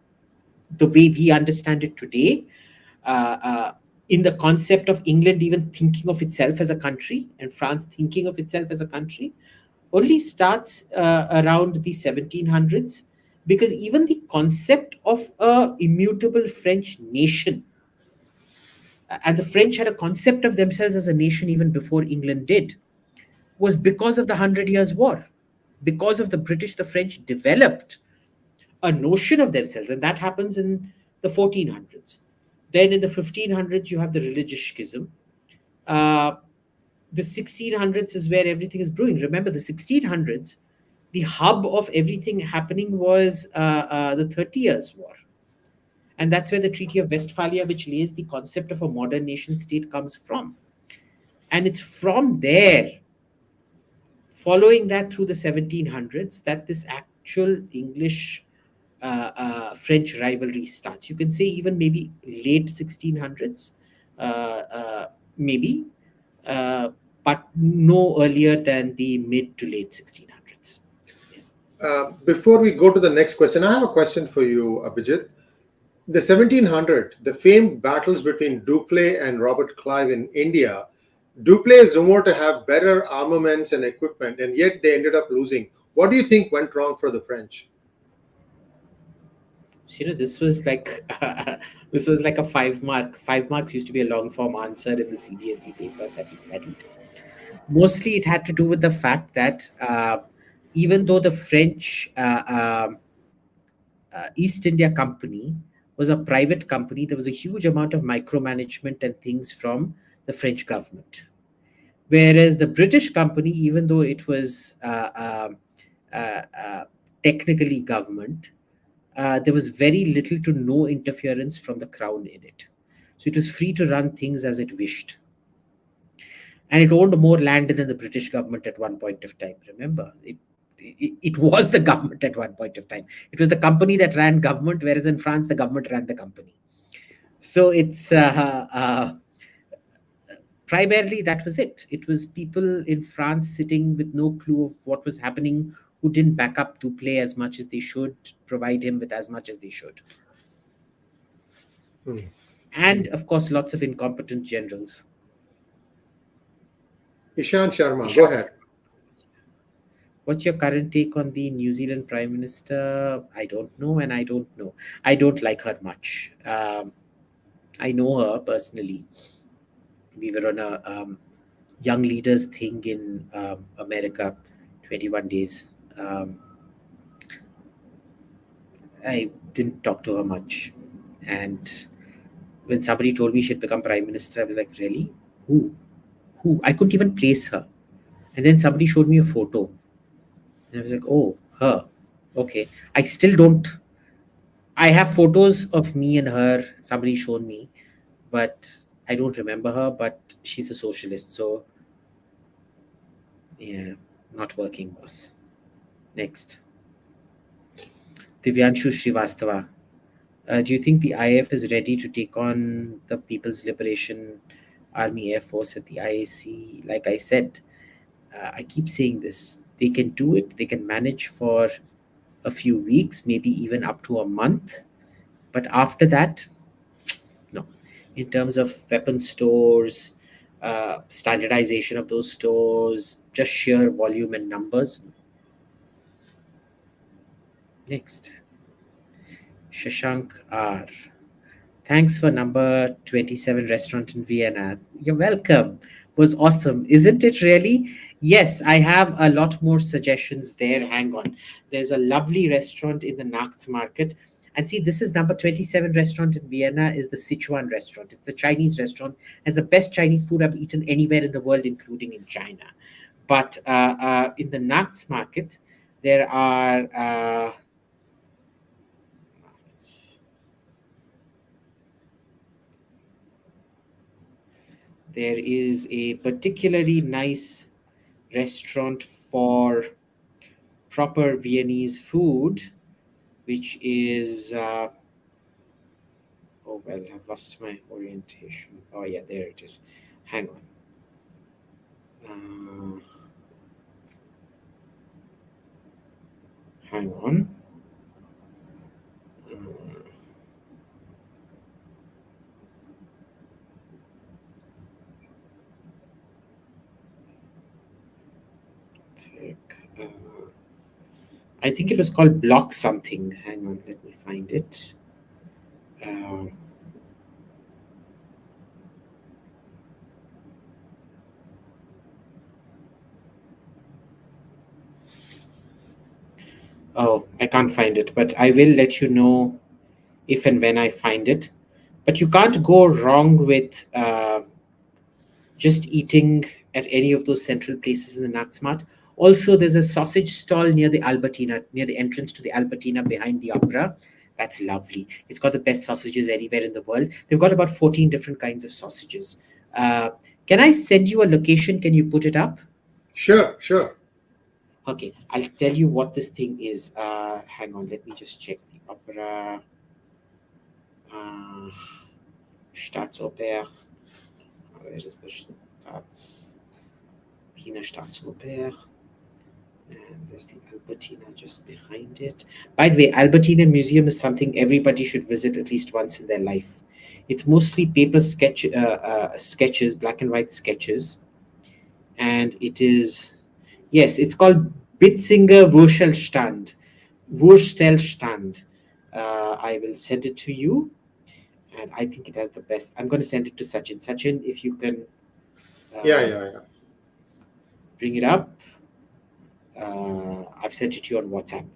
B: the way we understand it today, in the concept of England even thinking of itself as a country and France thinking of itself as a country, only starts around the 1700s, because even the concept of a immutable French nation, and the French had a concept of themselves as a nation even before England did, was because of the 100 Years' War. Because of the British, the French developed a notion of themselves, and that happens in the 1400s. Then in the 1500s, you have the religious schism. The 1600s is where everything is brewing. Remember, the 1600s, the hub of everything happening was the 30 Years' War. And that's where the Treaty of Westphalia, which lays the concept of a modern nation state, comes from. And it's from there, following that through the 1700s, that this actual English French rivalry starts. You can say even maybe late 1600s, maybe, but no earlier than the mid to late 1600s.
A: Before we go to the next question, I have a question for you, Abhijit. The 1700, the famed battles between Dupleix and Robert Clive in India, Dupleix is rumored to have better armaments and equipment, and yet they ended up losing. What do you think went wrong for the French?
B: So, this was like this was like a 5 mark. 5 marks used to be a long form answer in the CBSE paper that we studied. Mostly, it had to do with the fact that even though the French East India Company was a private company, there was a huge amount of micromanagement and things from the French government. Whereas the British company, even though it was technically government, there was very little to no interference from the crown in it. So it was free to run things as it wished. And it owned more land than the British government at one point of time. Remember, it was the government at one point of time. It was the company that ran government, whereas in France, the government ran the company. So it's primarily that was it. It was people in France sitting with no clue of what was happening, who didn't back up Dupleix as much as they should, provide him with as much as they should. And of course, lots of incompetent generals.
A: Ishan Sharma, go ahead.
B: What's your current take on the New Zealand Prime Minister? I don't know, and I don't know. I don't like her much. I know her personally. We were on a young leaders thing in America, 21 days. I didn't talk to her much. And when somebody told me she'd become Prime Minister, I was like, really? Who? I couldn't even place her. And then somebody showed me a photo. And I was like, oh, her. Okay. I still don't. I have photos of me and her, somebody shown me, but I don't remember her, but she's a socialist. So, yeah, not working, boss. Next. Divyanshu Srivastava. Do you think the IAF is ready to take on the People's Liberation Army Air Force at the IAC? Like I said, I keep saying this, they can do it, they can manage for a few weeks, maybe even up to a month. But after that, no. In terms of weapon stores, standardization of those stores, just sheer volume and numbers. Next. Shashank R. Thanks for number 27 restaurant in Vienna. You're welcome. Was awesome. Isn't it really? Yes, I have a lot more suggestions there. Hang on. There's a lovely restaurant in the Nachts market. And see, this is number 27 restaurant in Vienna is the Sichuan restaurant. It's the Chinese restaurant. It's the best Chinese food I've eaten anywhere in the world, including in China. But in the Nachts market, there are... there is a particularly nice restaurant for proper Viennese food, which is oh well, I've lost my orientation. Oh yeah, there it is. Hang on. Hang on. I think it was called Block something. Hang on, let me find it. Oh, I can't find it, but I will let you know if and when I find it. But you can't go wrong with just eating at any of those central places in the Naxmat. Also, there's a sausage stall near the Albertina, near the entrance to the Albertina behind the opera. That's lovely. It's got the best sausages anywhere in the world. They've got about 14 different kinds of sausages. Can I send you a location? Can you put it up?
A: Sure, sure.
B: Okay, I'll tell you what this thing is. Hang on, let me just check the opera. Staatsoper. Where is the Wiener Staatsoper? And there's the Albertina just behind it. By the way, Albertina Museum is something everybody should visit at least once in their life. It's mostly paper sketches, black and white sketches. And it is, yes, it's called 𝙤𝙧𝙤𝙬 Wurstelstand. I will send it to you. And I think it has the best. I'm going to send it to Sachin. Sachin, if you can...
A: Yeah.
B: Bring it up. I've sent it to you on WhatsApp.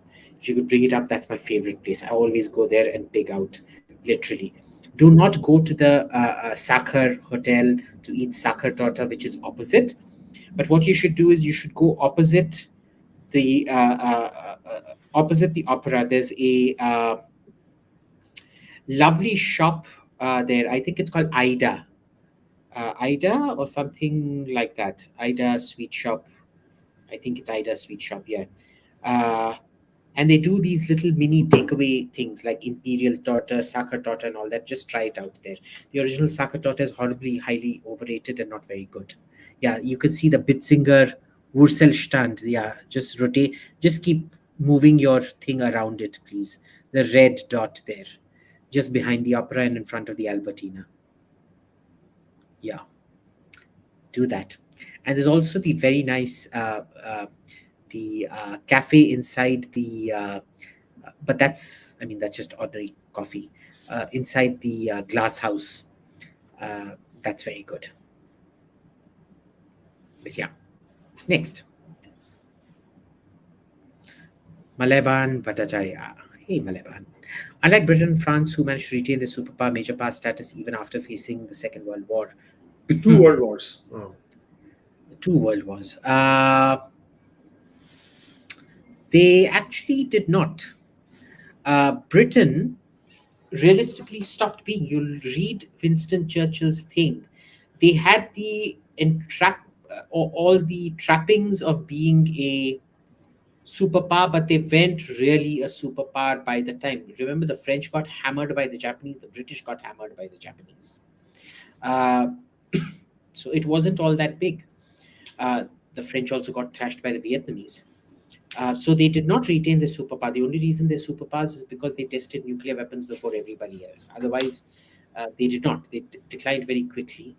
B: If you could bring it up, that's my favorite place. I always go there and pig out, literally. Do not go to the Sakhar Hotel to eat Sakhar Torta, which is opposite. But what you should do is you should go opposite the opera. There's a lovely shop there. I think it's called Ida. Ida or something like that. Ida Sweet Shop. I think it's Ida Sweet Shop, yeah. And they do these little mini takeaway things like Imperial Torta, Sakhar Torta and all that. Just try it out there. The original Sakhar Torta is horribly, highly overrated and not very good. Yeah, you can see the 𝙤𝙧𝙤𝙬 Wurzelstand. Yeah, just rotate. Just keep moving your thing around it, please. The red dot there. Just behind the opera and in front of the Albertina. Yeah, do that. And there's also the very nice cafe inside the but that's just ordinary coffee inside the glass house. That's very good. But yeah, next. Maleban Bhattacharya. Hey, Maleban. Unlike Britain and France, who managed to retain their superpower major power status even after facing the Second World War.
A: 2 world wars. Oh.
B: 2 world wars. They actually did not. Britain realistically stopped being. You'll read Winston Churchill's thing. They had all the trappings of being a superpower, but they weren't really a superpower by the time. Remember, the French got hammered by the Japanese, the British got hammered by the Japanese. So it wasn't all that big. The the French also got thrashed by the Vietnamese. So they did not retain their superpower. The only reason they're superpowers is because they tested nuclear weapons before everybody else. Otherwise, they did not. They declined very quickly.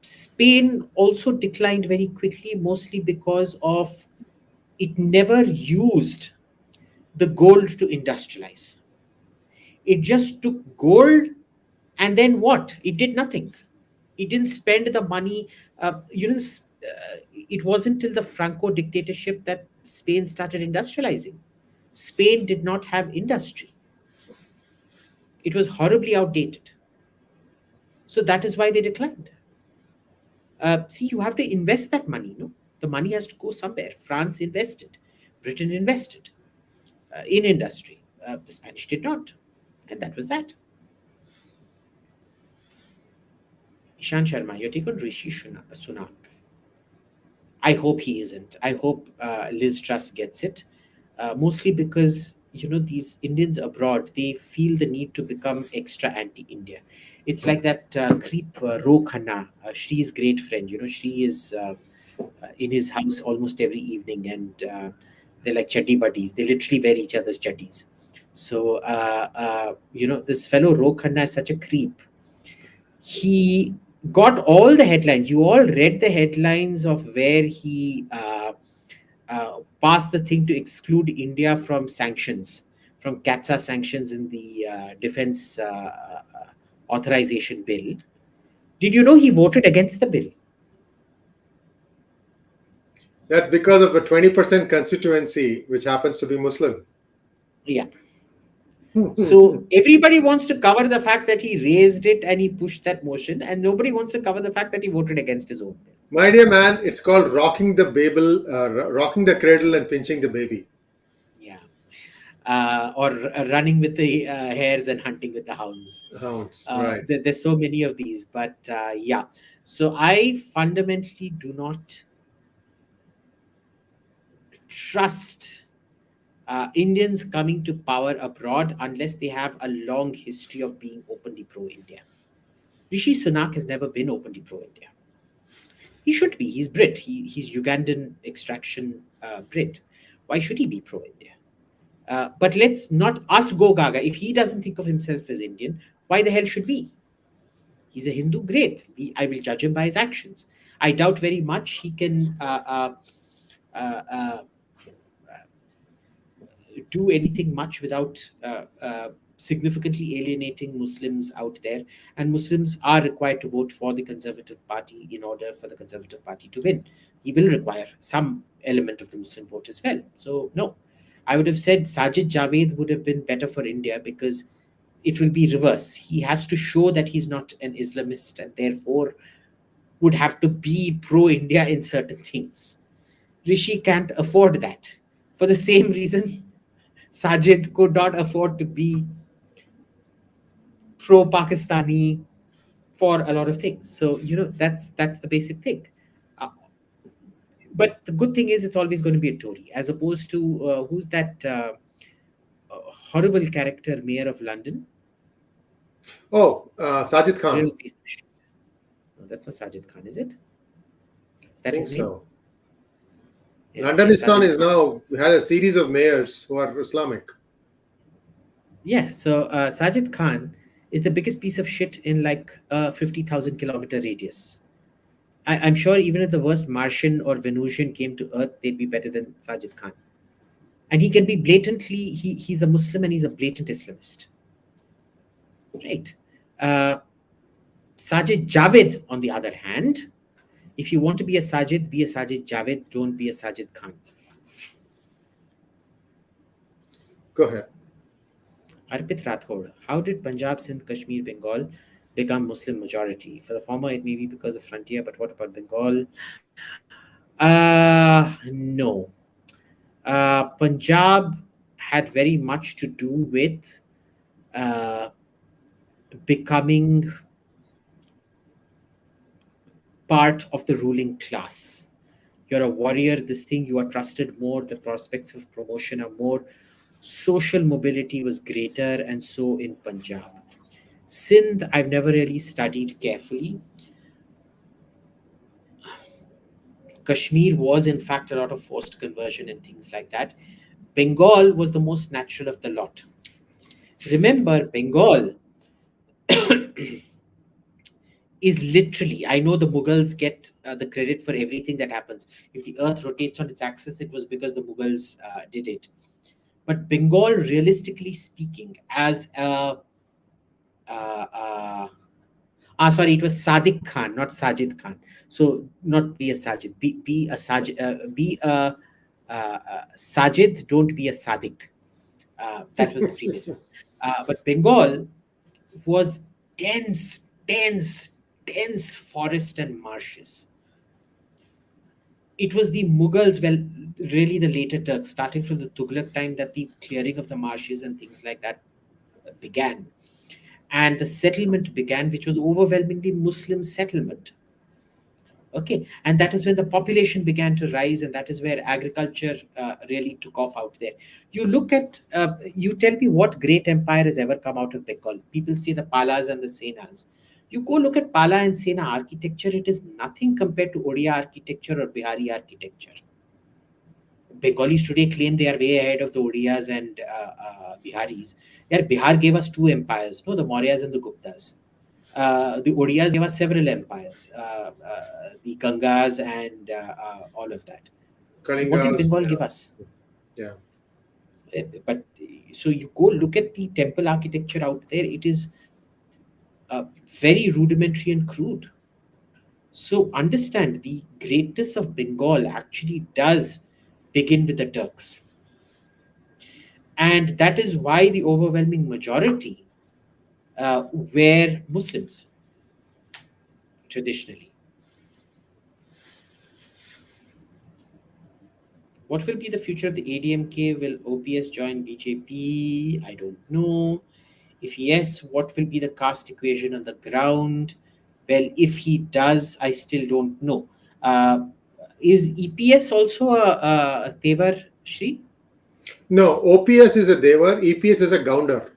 B: Spain also declined very quickly, mostly because of it never used the gold to industrialize. It just took gold, and then what? It did nothing. It didn't spend the money. It wasn't till the Franco dictatorship that Spain started industrializing. Spain did not have industry. It was horribly outdated. So that is why they declined. See, you have to invest that money. No, the money has to go somewhere. France invested, Britain invested in industry. The Spanish did not, and that was that. Ishan Sharma, your take on Rishi Sunak? I hope he isn't. I hope Liz Truss gets it, mostly because these Indians abroad, they feel the need to become extra anti-India. It's like that creep Ro Khanna, Shri's great friend. Shri is in his house almost every evening, and they're like chaddi buddies. They literally wear each other's chaddis. So this fellow Ro Khanna is such a creep. He got all the headlines. You all read the headlines of where he passed the thing to exclude India from sanctions, from CATSA sanctions in the defense authorization bill. Did you know he voted against the bill?
A: That's because of the 20% constituency, which happens to be Muslim.
B: Yeah. So everybody wants to cover the fact that he raised it and he pushed that motion, and nobody wants to cover the fact that he voted against his own bill.
A: My dear man, it's called rocking the rocking the cradle and pinching the baby.
B: Yeah. Or running with the hares and hunting with the hounds.
A: Right.
B: There's so many of these, but yeah. So I fundamentally do not trust Indians coming to power abroad unless they have a long history of being openly pro-India. Rishi Sunak has never been openly pro-India. He should be. He's Brit. He's Ugandan extraction Brit. Why should he be pro-India? But let's not us go gaga. If he doesn't think of himself as Indian, why the hell should we? He's a Hindu, great. I will judge him by his actions. I doubt very much he can do anything much without significantly alienating Muslims out there. And Muslims are required to vote for the Conservative Party in order for the Conservative Party to win. He will require some element of the Muslim vote as well. So no, I would have said Sajid Javed would have been better for India, because it will be reverse. He has to show that he's not an Islamist and therefore would have to be pro-India in certain things. Rishi can't afford that. For the same reason, Sajid could not afford to be pro-Pakistani for a lot of things. So, that's the basic thing. But the good thing is it's always going to be a Tory, as opposed to, who's that horrible character, Mayor of London?
A: Oh, Sajid Khan.
B: Real piece of shit. No, that's not Sajid Khan, is it? Is that his name?
A: So. Londonistan is now had a series of mayors who are Islamic.
B: Yeah, so Sajid Khan is the biggest piece of shit in like a 50,000 kilometer radius. I'm sure even if the worst Martian or Venusian came to Earth, they'd be better than Sajid Khan. And he can be blatantly, he's a Muslim and he's a blatant Islamist. Right. Sajid Javed, on the other hand, if you want to be a Sajid, be a Sajid Javed, don't be a Sajid Khan.
A: Go ahead.
B: Arpit Rathod, how did Punjab, Sindh, Kashmir, Bengal become Muslim majority? For the former, it may be because of frontier, but what about Bengal? No. Punjab had very much to do with becoming part of the ruling class. You're a warrior, this thing, you are trusted more, the prospects of promotion are more, social mobility was greater, and so in Punjab. Sindh, I've never really studied carefully. Kashmir was in fact a lot of forced conversion and things like that. Bengal was the most natural of the lot. Remember, Bengal is literally, I know the Mughals get the credit for everything that happens. If the earth rotates on its axis, it was because the Mughals did it. But Bengal, realistically speaking, as a sorry, it was Sadiq Khan, not Sajid Khan. So not be a Sajid, be a Sajid, be a Sajid, don't be a Sadiq. That was the previous one. But Bengal was dense, dense, dense forest and marshes. It was the Mughals, well, really the later Turks, starting from the Tughlaq time, that the clearing of the marshes and things like that began. And the settlement began, which was overwhelmingly Muslim settlement. Okay, and that is when the population began to rise, and that is where agriculture really took off out there. You look at, you tell me what great empire has ever come out of Bengal. People say the Palas and the Senas. You go look at Pala and Sena architecture, it is nothing compared to Odia architecture or Bihari architecture. Bengalis today claim they are way ahead of the Odiyas and Biharis. Yeah, Bihar gave us two empires, no, the Mauryas and the Guptas. The Odiyas gave us several empires, the Gangas and all of that.
A: Kalingas,
B: what did Bengal give us?
A: Yeah.
B: But so you go look at the temple architecture out there, it is very rudimentary and crude. So understand, the greatness of Bengal actually does begin with the Turks. And that is why the overwhelming majority were Muslims, traditionally. What will be the future of the ADMK? Will OPS join BJP? I don't know. If yes, what will be the caste equation on the ground? Well, if he does, I still don't know. Is EPS also a Tevar, Shri?
A: No, OPS is a Devar, EPS is a Gounder.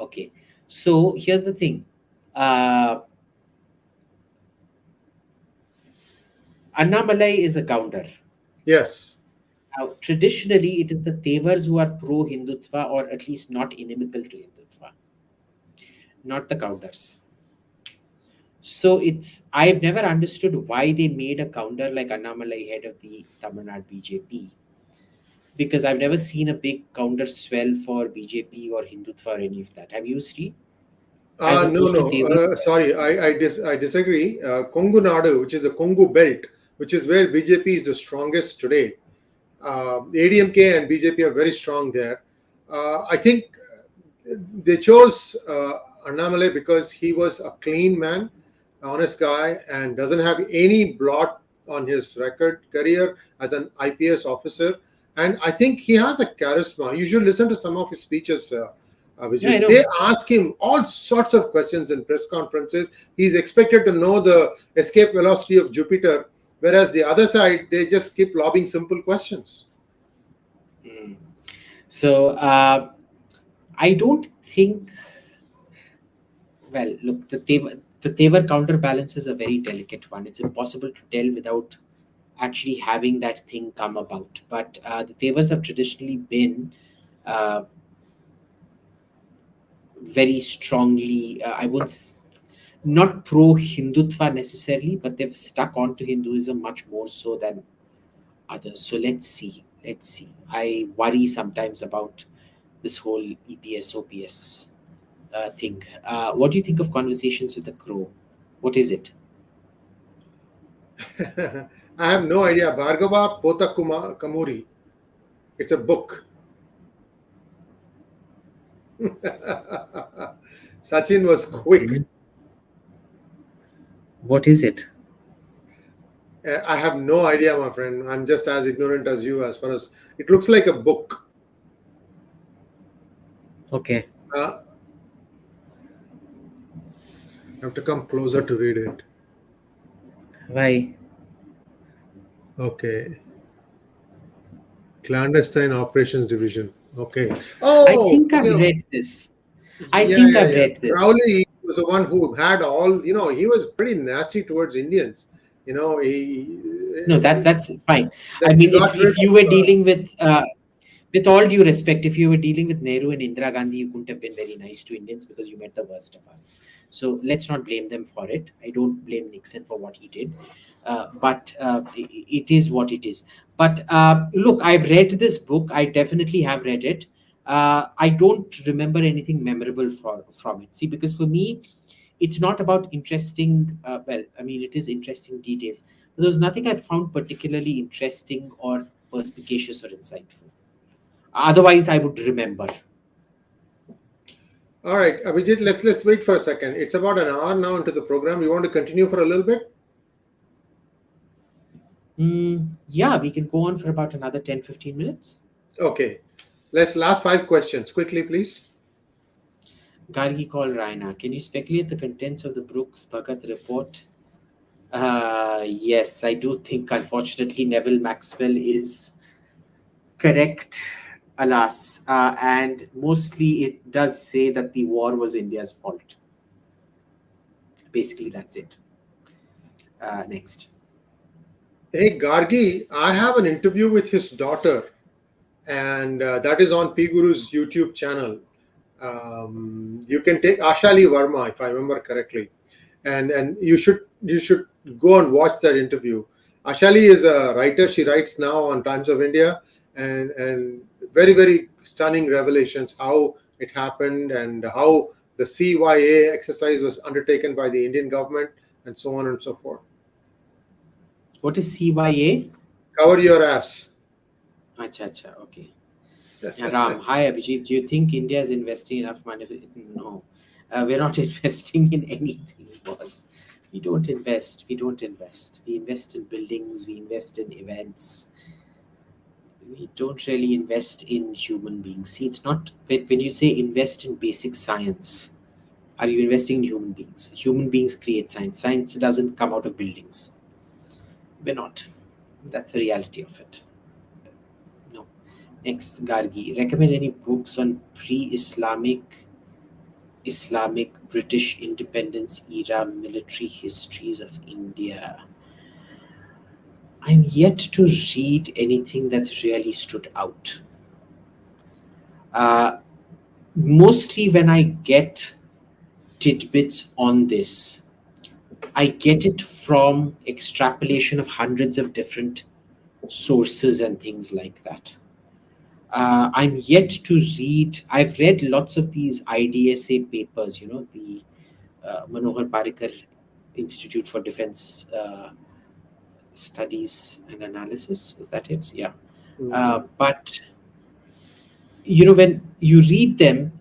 B: Okay. So here's the thing. Annamalai is a Gounder.
A: Yes.
B: Now, traditionally, it is the Tevars who are pro-Hindutva, or at least not inimical to Hindutva, not the Gounders. So I've never understood why they made a Gounder like Annamalai head of the Tamil Nadu BJP. Because I've never seen a big Gounder swell for BJP or Hindutva or any of that. Have you, Sri?
A: No. Sorry, I disagree. Kongu Nadu, which is the Kongu belt, which is where BJP is the strongest today. ADMK and BJP are very strong there. I think they chose Annamalai because he was a clean man, honest guy, and doesn't have any blot on his career as an IPS officer. And I think he has a charisma. You should listen to some of his speeches. They ask him all sorts of questions in press conferences. He's expected to know the escape velocity of Jupiter, whereas the other side, they just keep lobbing simple questions.
B: So I don't think, well, look, the Tevar counterbalance is a very delicate one. It's impossible to tell without actually having that thing come about. But the Tevars have traditionally been very strongly, I won't, not pro-Hindutva necessarily, but they've stuck on to Hinduism much more so than others. So let's see. I worry sometimes about this whole EPS, OPS thing. What do you think of Conversations with the Crow? What is it?
A: I have no idea. Bhargava Pota Kamuri. It's a book. Sachin was quick.
B: What is it?
A: I have no idea, my friend. I'm just as ignorant as you as far as it looks like a book.
B: Okay.
A: I have to come closer to read it.
B: Why?
A: Okay. Clandestine Operations Division. Okay.
B: I think I've read this. I think I've read this.
A: Crowley was the one who had all, he was pretty nasty towards Indians.
B: No, that's fine.
A: that
B: I
A: he
B: mean,
A: got rid
B: if you
A: of.
B: were dealing with all due respect, if you were dealing with Nehru and Indira Gandhi, you couldn't have been very nice to Indians because you met the worst of us. So let's not blame them for it. I don't blame Nixon for what he did, but it is what it is. But look, I've read this book. I definitely have read it. I don't remember anything memorable from it. See, because for me, it's not about interesting. Well, I mean, it is interesting details. But there was nothing I found particularly interesting or perspicacious or insightful. Otherwise, I would remember.
A: All right, Abhijit, let's wait for a second. It's about an hour now into the program. You want to continue for a little bit?
B: Yeah, we can go on for about another 10-15 minutes.
A: Okay. Last 5 questions. Quickly, please.
B: Gargi called Raina. Can you speculate the contents of the Brooks-Bhagat report? Yes, I do think, unfortunately, Neville Maxwell is correct, alas. And mostly it does say that the war was India's fault. Basically, that's it. Next.
A: Hey, Gargi, I have an interview with his daughter, and that is on PGurus YouTube channel. You can take Ashali Verma, if I remember correctly, and you should go and watch that interview. Ashali is a writer. She writes now on Times of India, and very, very stunning revelations how it happened and how the CYA exercise was undertaken by the Indian government and so on and so forth.
B: What is CYA?
A: Cover your ass.
B: Acha, okay. Yeah, Ram, hi Abhijit. Do you think India is investing enough money? No, we're not investing in anything, boss. We don't invest. We invest in buildings. We invest in events. We don't really invest in human beings. See, it's not when you say invest in basic science, are you investing in human beings? Human beings create science. Science doesn't come out of buildings. We're not. That's the reality of it. No. Next, Gargi. Recommend any books on pre-Islamic, Islamic, British independence era military histories of India. I'm yet to read anything that's really stood out. Mostly when I get tidbits on this, I get it from extrapolation of hundreds of different sources and things like that. I'm yet to read. I've read lots of these IDSA papers, the Manohar Parrikar Institute for Defense Studies and Analysis. Is that it? Yeah. But, when you read them,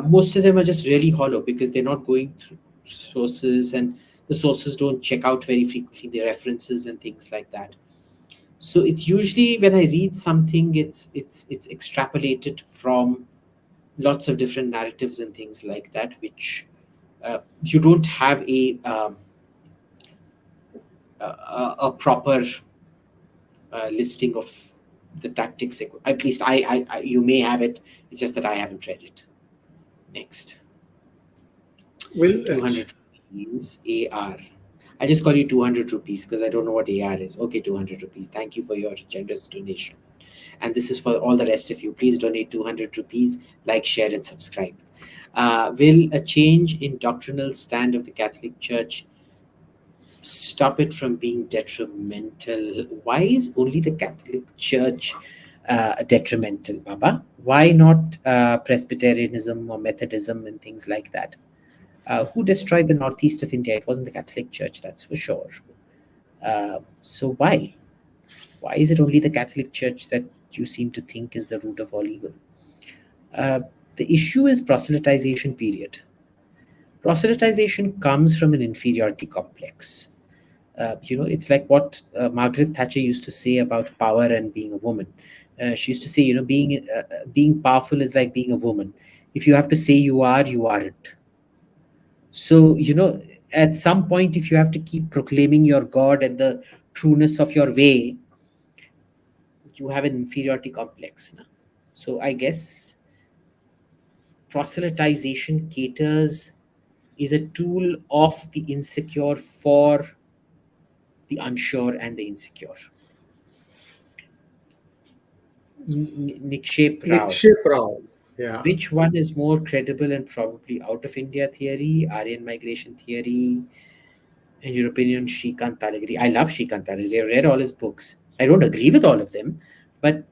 B: most of them are just really hollow because they're not going through sources, and the sources don't check out very frequently the references and things like that. So it's usually when I read something, it's extrapolated from lots of different narratives and things like that, which you don't have a proper listing of the tactics. At least I you may have it. It's just that I haven't read it. Next. 200 rupees AR. I just call you 200 rupees because I don't know what AR is. Okay, 200 rupees. Thank you for your generous donation. And this is for all the rest of you. Please donate 200 rupees, like, share, and subscribe. Will a change in doctrinal stand of the Catholic Church stop it from being detrimental? Why is only the Catholic Church detrimental, Baba? Why not Presbyterianism or Methodism and things like that? Who destroyed the northeast of India? It wasn't the Catholic Church, that's for sure. So why? Why is it only the Catholic Church that you seem to think is the root of all evil? The issue is proselytization, period. Proselytization comes from an inferiority complex. It's like what Margaret Thatcher used to say about power and being a woman. She used to say, being powerful is like being a woman. If you have to say you are, you aren't. So, at some point, if you have to keep proclaiming your God and the trueness of your way, you have an inferiority complex now. So I guess proselytization is a tool of the insecure for the unsure and the insecure. Nikshep Rao.
A: Nikshep Rao. Yeah.
B: Which one is more credible and probably out of India theory, Aryan migration theory? In your opinion, Shrikant Talagiri. I love Shrikant Talagiri. I've read all his books. I don't agree with all of them, but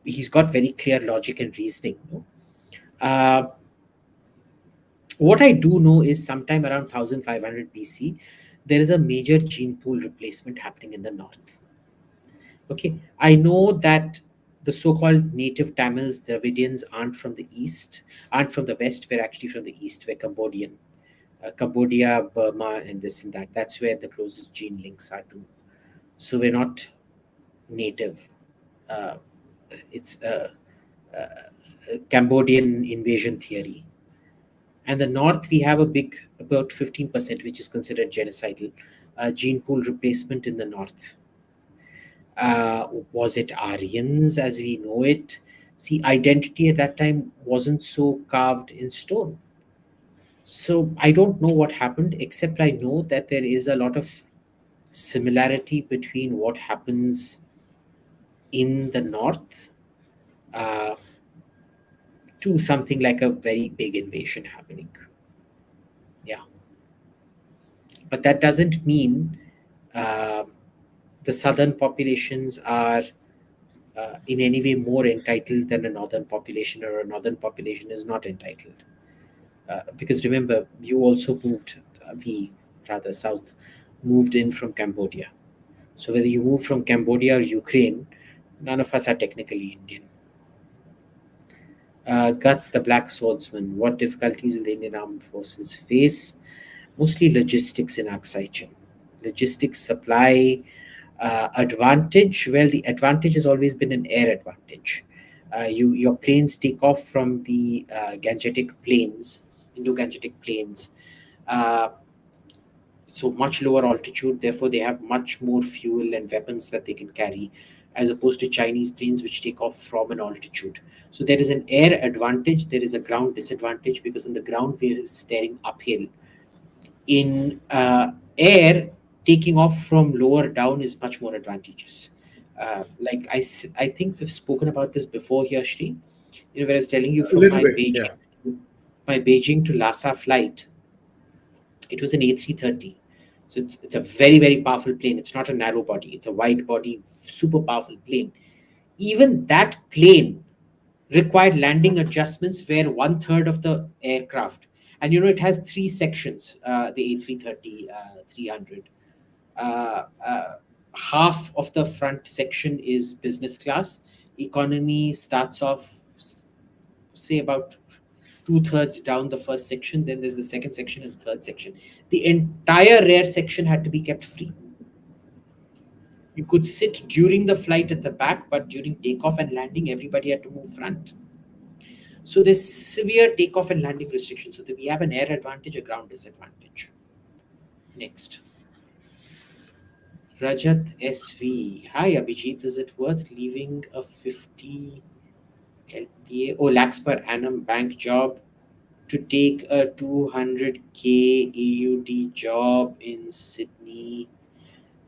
B: he's got very clear logic and reasoning. What I do know is sometime around 1500 BC, there is a major gene pool replacement happening in the north. Okay, I know that the so-called native Tamils, Dravidians, aren't from the east, aren't from the west. We're actually from the east. We're Cambodian. Cambodia, Burma, and this and that. That's where the closest gene links are to. So we're not native. It's a Cambodian invasion theory. And the north, we have a big, about 15%, which is considered genocidal, gene pool replacement in the north. Was it Aryans as we know it? See, identity at that time wasn't so carved in stone. So I don't know what happened, except I know that there is a lot of similarity between what happens in the north to something like a very big invasion happening. Yeah. But that doesn't mean the southern populations are in any way more entitled than a northern population, or a northern population is not entitled. Because remember, you also moved, south, moved in from Cambodia. So whether you moved from Cambodia or Ukraine, none of us are technically Indian. Guts, the Black Swordsman. What difficulties will the Indian Armed Forces face? Mostly logistics in Aksai Chin. Logistics, supply, advantage. Well, the advantage has always been an air advantage. Your planes take off from the Gangetic plains, Indo-Gangetic plains, so much lower altitude. Therefore, they have much more fuel and weapons that they can carry, as opposed to Chinese planes which take off from an altitude. So there is an air advantage. There is a ground disadvantage, because in the ground we are staring uphill. In air, taking off from lower down is much more advantageous. Like I think we've spoken about this before here, Shri. When I was telling you from my Beijing to Lhasa flight, it was an A330. So it's a very, very powerful plane. It's not a narrow body. It's a wide body, super powerful plane. Even that plane required landing adjustments where 1/3 of the aircraft, and it has 3 sections, the A330, 300. Half of the front section is business class. Economy starts off, say, about 2/3 down the first section. Then there's the second section and third section. The entire rear section had to be kept free. You could sit during the flight at the back, but during takeoff and landing, everybody had to move front. So there's severe takeoff and landing restrictions. So that we have an air advantage, a ground disadvantage. Next. Rajat SV. Hi, Abhijit. Is it worth leaving a 50 LPA lakhs per annum bank job to take a 200k AUD job in Sydney?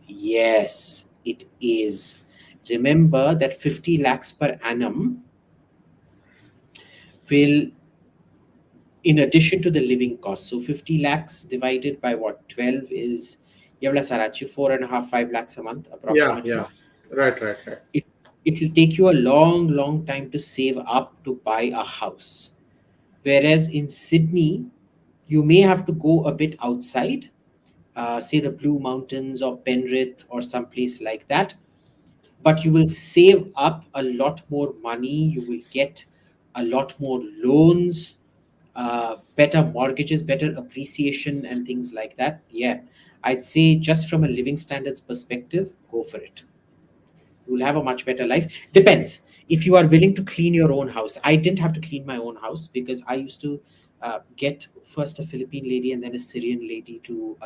B: Yes, it is. Remember that 50 lakhs per annum will, in addition to the living cost, so 50 lakhs divided by what, 12 is, 4.5, 5 lakhs a month approximately.
A: Yeah. Right.
B: It will take you a long time to save up to buy a house. Whereas in Sydney, you may have to go a bit outside, say the Blue Mountains or Penrith or someplace like that, but you will save up a lot more money. You will get a lot more loans, better mortgages, better appreciation and things like that. Yeah, I'd say just from a living standards perspective, go for it. You will have a much better life. Depends. If you are willing to clean your own house. I didn't have to clean my own house because I used to get first a Philippine lady and then a Syrian lady to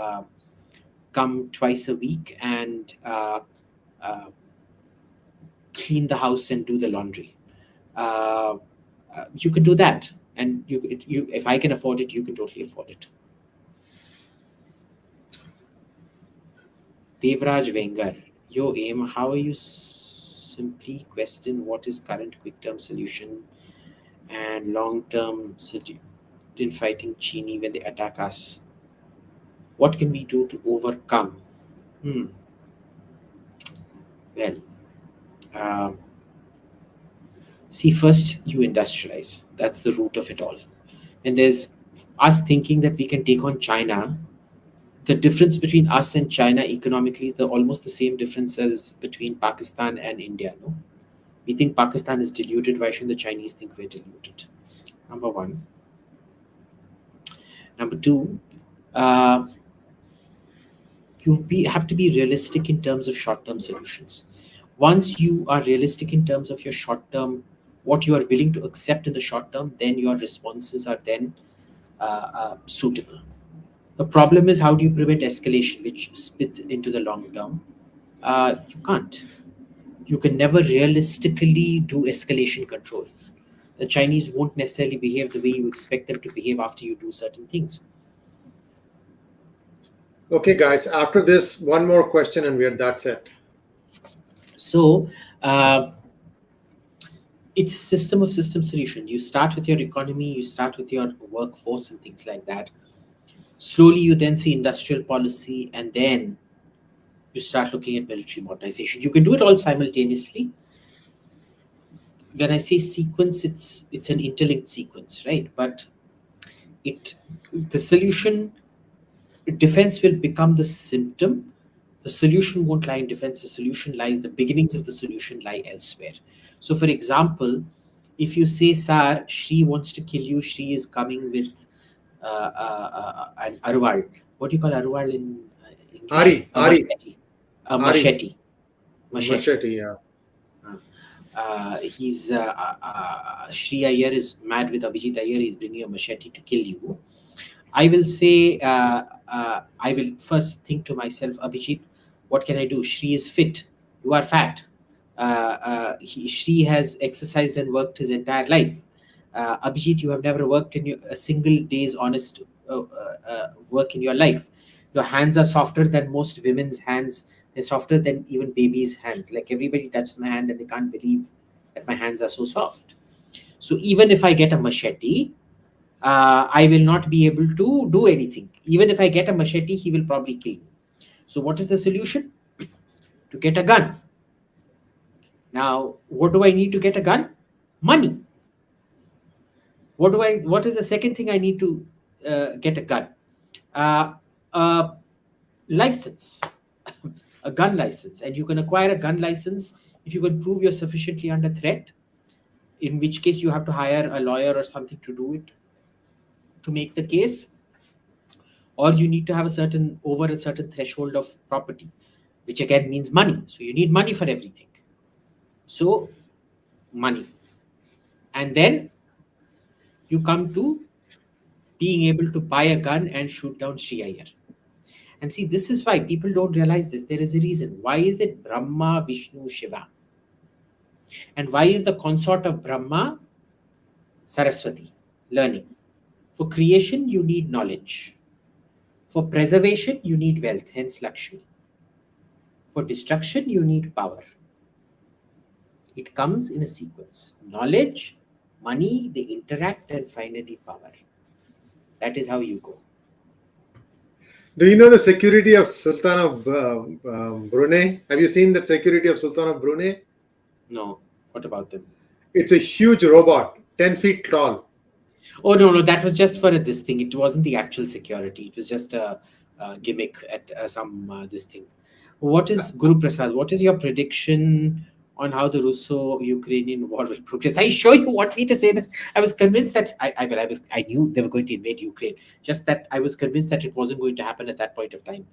B: come twice a week and clean the house and do the laundry. You could do that. And you, if I can afford it, you can totally afford it. Devraj Vengar, yo aim, how are you simply question what is current quick term solution and long term in fighting Chini when they attack us? What can we do to overcome? Well, um, see, first you industrialize. That's the root of it all. And there's us thinking that we can take on China. The difference between us and China economically is almost the same difference as between Pakistan and India. No, we think Pakistan is deluded. Why shouldn't the Chinese think we're deluded? Number one. Number two, have to be realistic in terms of short-term solutions. Once you are realistic in terms of your short-term, what you are willing to accept in the short term, then your responses are then suitable. The problem is, how do you prevent escalation, which split into the long term? You can't. You can never realistically do escalation control. The Chinese won't necessarily behave the way you expect them to behave after you do certain things.
A: Okay, guys, after this, one more question and that's it.
B: So, it's a system of system solution. You start with your economy, you start with your workforce and things like that. Slowly, you then see industrial policy, and then you start looking at military modernization. You can do it all simultaneously. When I say sequence, it's an interlinked sequence, right? But the solution, defense will become the symptom. The solution won't lie in defense. The solution lies, the beginnings of the solution lie elsewhere. So, for example, if you say, Sir, Shri wants to kill you, Shri is coming with an arwal. What do you call arwal in English?
A: Machete.
B: Machete, yeah. Shri Iyer is mad with Abhijit Iyer. He's bringing a machete to kill you. I will say, I will first think to myself, Abhijit, what can I do? Shri is fit. You are fat. Shri has exercised and worked his entire life. Abhijit, you have never worked in a single day's honest work in your life. Your hands are softer than most women's hands. They're softer than even babies' hands. Like, everybody touches my hand and they can't believe that my hands are so soft. So even if I get a machete, I will not be able to do anything. Even if I get a machete, he will probably kill me. So what is the solution? To get a gun. Now, what do I need to get a gun? Money. What is the second thing I need to get a gun? License. A gun license. And you can acquire a gun license if you can prove you're sufficiently under threat, in which case you have to hire a lawyer or something to do it, to make the case, or you need to have a certain threshold of property, which again means money. So you need money for everything. So money. And then you come to being able to buy a gun and shoot down Shri Iyer. And see, this is why people don't realize this. There is a reason. Why is it Brahma, Vishnu, Shiva? And why is the consort of Brahma Saraswati? Learning. For creation, you need knowledge. For preservation, you need wealth, hence Lakshmi. For destruction, you need power. It comes in a sequence. Knowledge, money, they interact, and finally power. That is how you go.
A: Do you know the security of Sultan of Brunei? Have you seen the security of Sultan of Brunei?
B: No. What about them?
A: It's a huge robot, 10 feet tall.
B: Oh, no, that was just for this thing. It wasn't the actual security. It was just a gimmick at this thing. What is Guru Prasad? What is your prediction on how the Russo-Ukrainian war will progress? Are you sure you want me to say this? I was convinced that I knew they were going to invade Ukraine. Just that I was convinced that it wasn't going to happen at that point of time.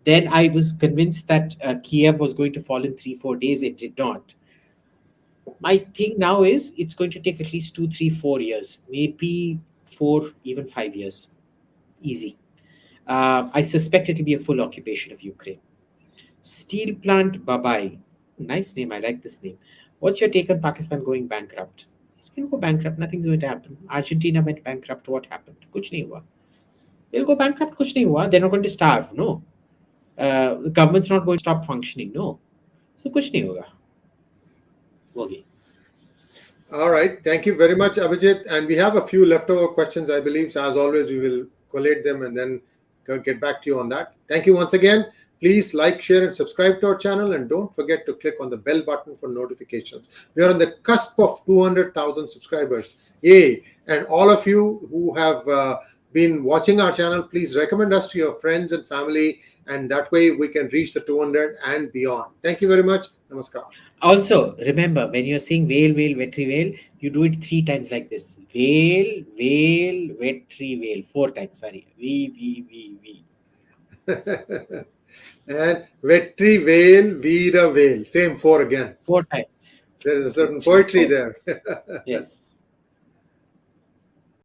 B: Then I was convinced that Kiev was going to fall in 3-4 days. It did not. My thing now is it's going to take at least 2, 3, 4 years, maybe 4, even 5 years. Easy. I suspect it will be a full occupation of Ukraine. Steel plant Babai. Nice name. I like this name. What's your take on Pakistan going bankrupt? It can go bankrupt. Nothing's going to happen. Argentina went bankrupt. What happened? Kuch nahi hua. They'll go bankrupt. Kuch nahi hua. They're not going to starve. No. government's not going to stop functioning. No. So kuch nahi hoga. Okay.
A: All right. Thank you very much, Abhijit. And we have a few leftover questions, I believe. So as always, we will collate them and then get back to you on that. Thank you once again. Please like, share, and subscribe to our channel. And don't forget to click on the bell button for notifications. We are on the cusp of 200,000 subscribers. Yay. And all of you who have been watching our channel, please recommend us to your friends and family. And that way we can reach the 200 and beyond. Thank you very much. Namaskar.
B: Also, remember, when you're saying veil, veil, vetri, veil, you do it 3 times like this. Veil, veil, vetri, veil. 4 times, sorry. V.
A: And vetri, veil, veera, veil. Same 4 again.
B: 4 times.
A: There is a certain poetry there.
B: Yes.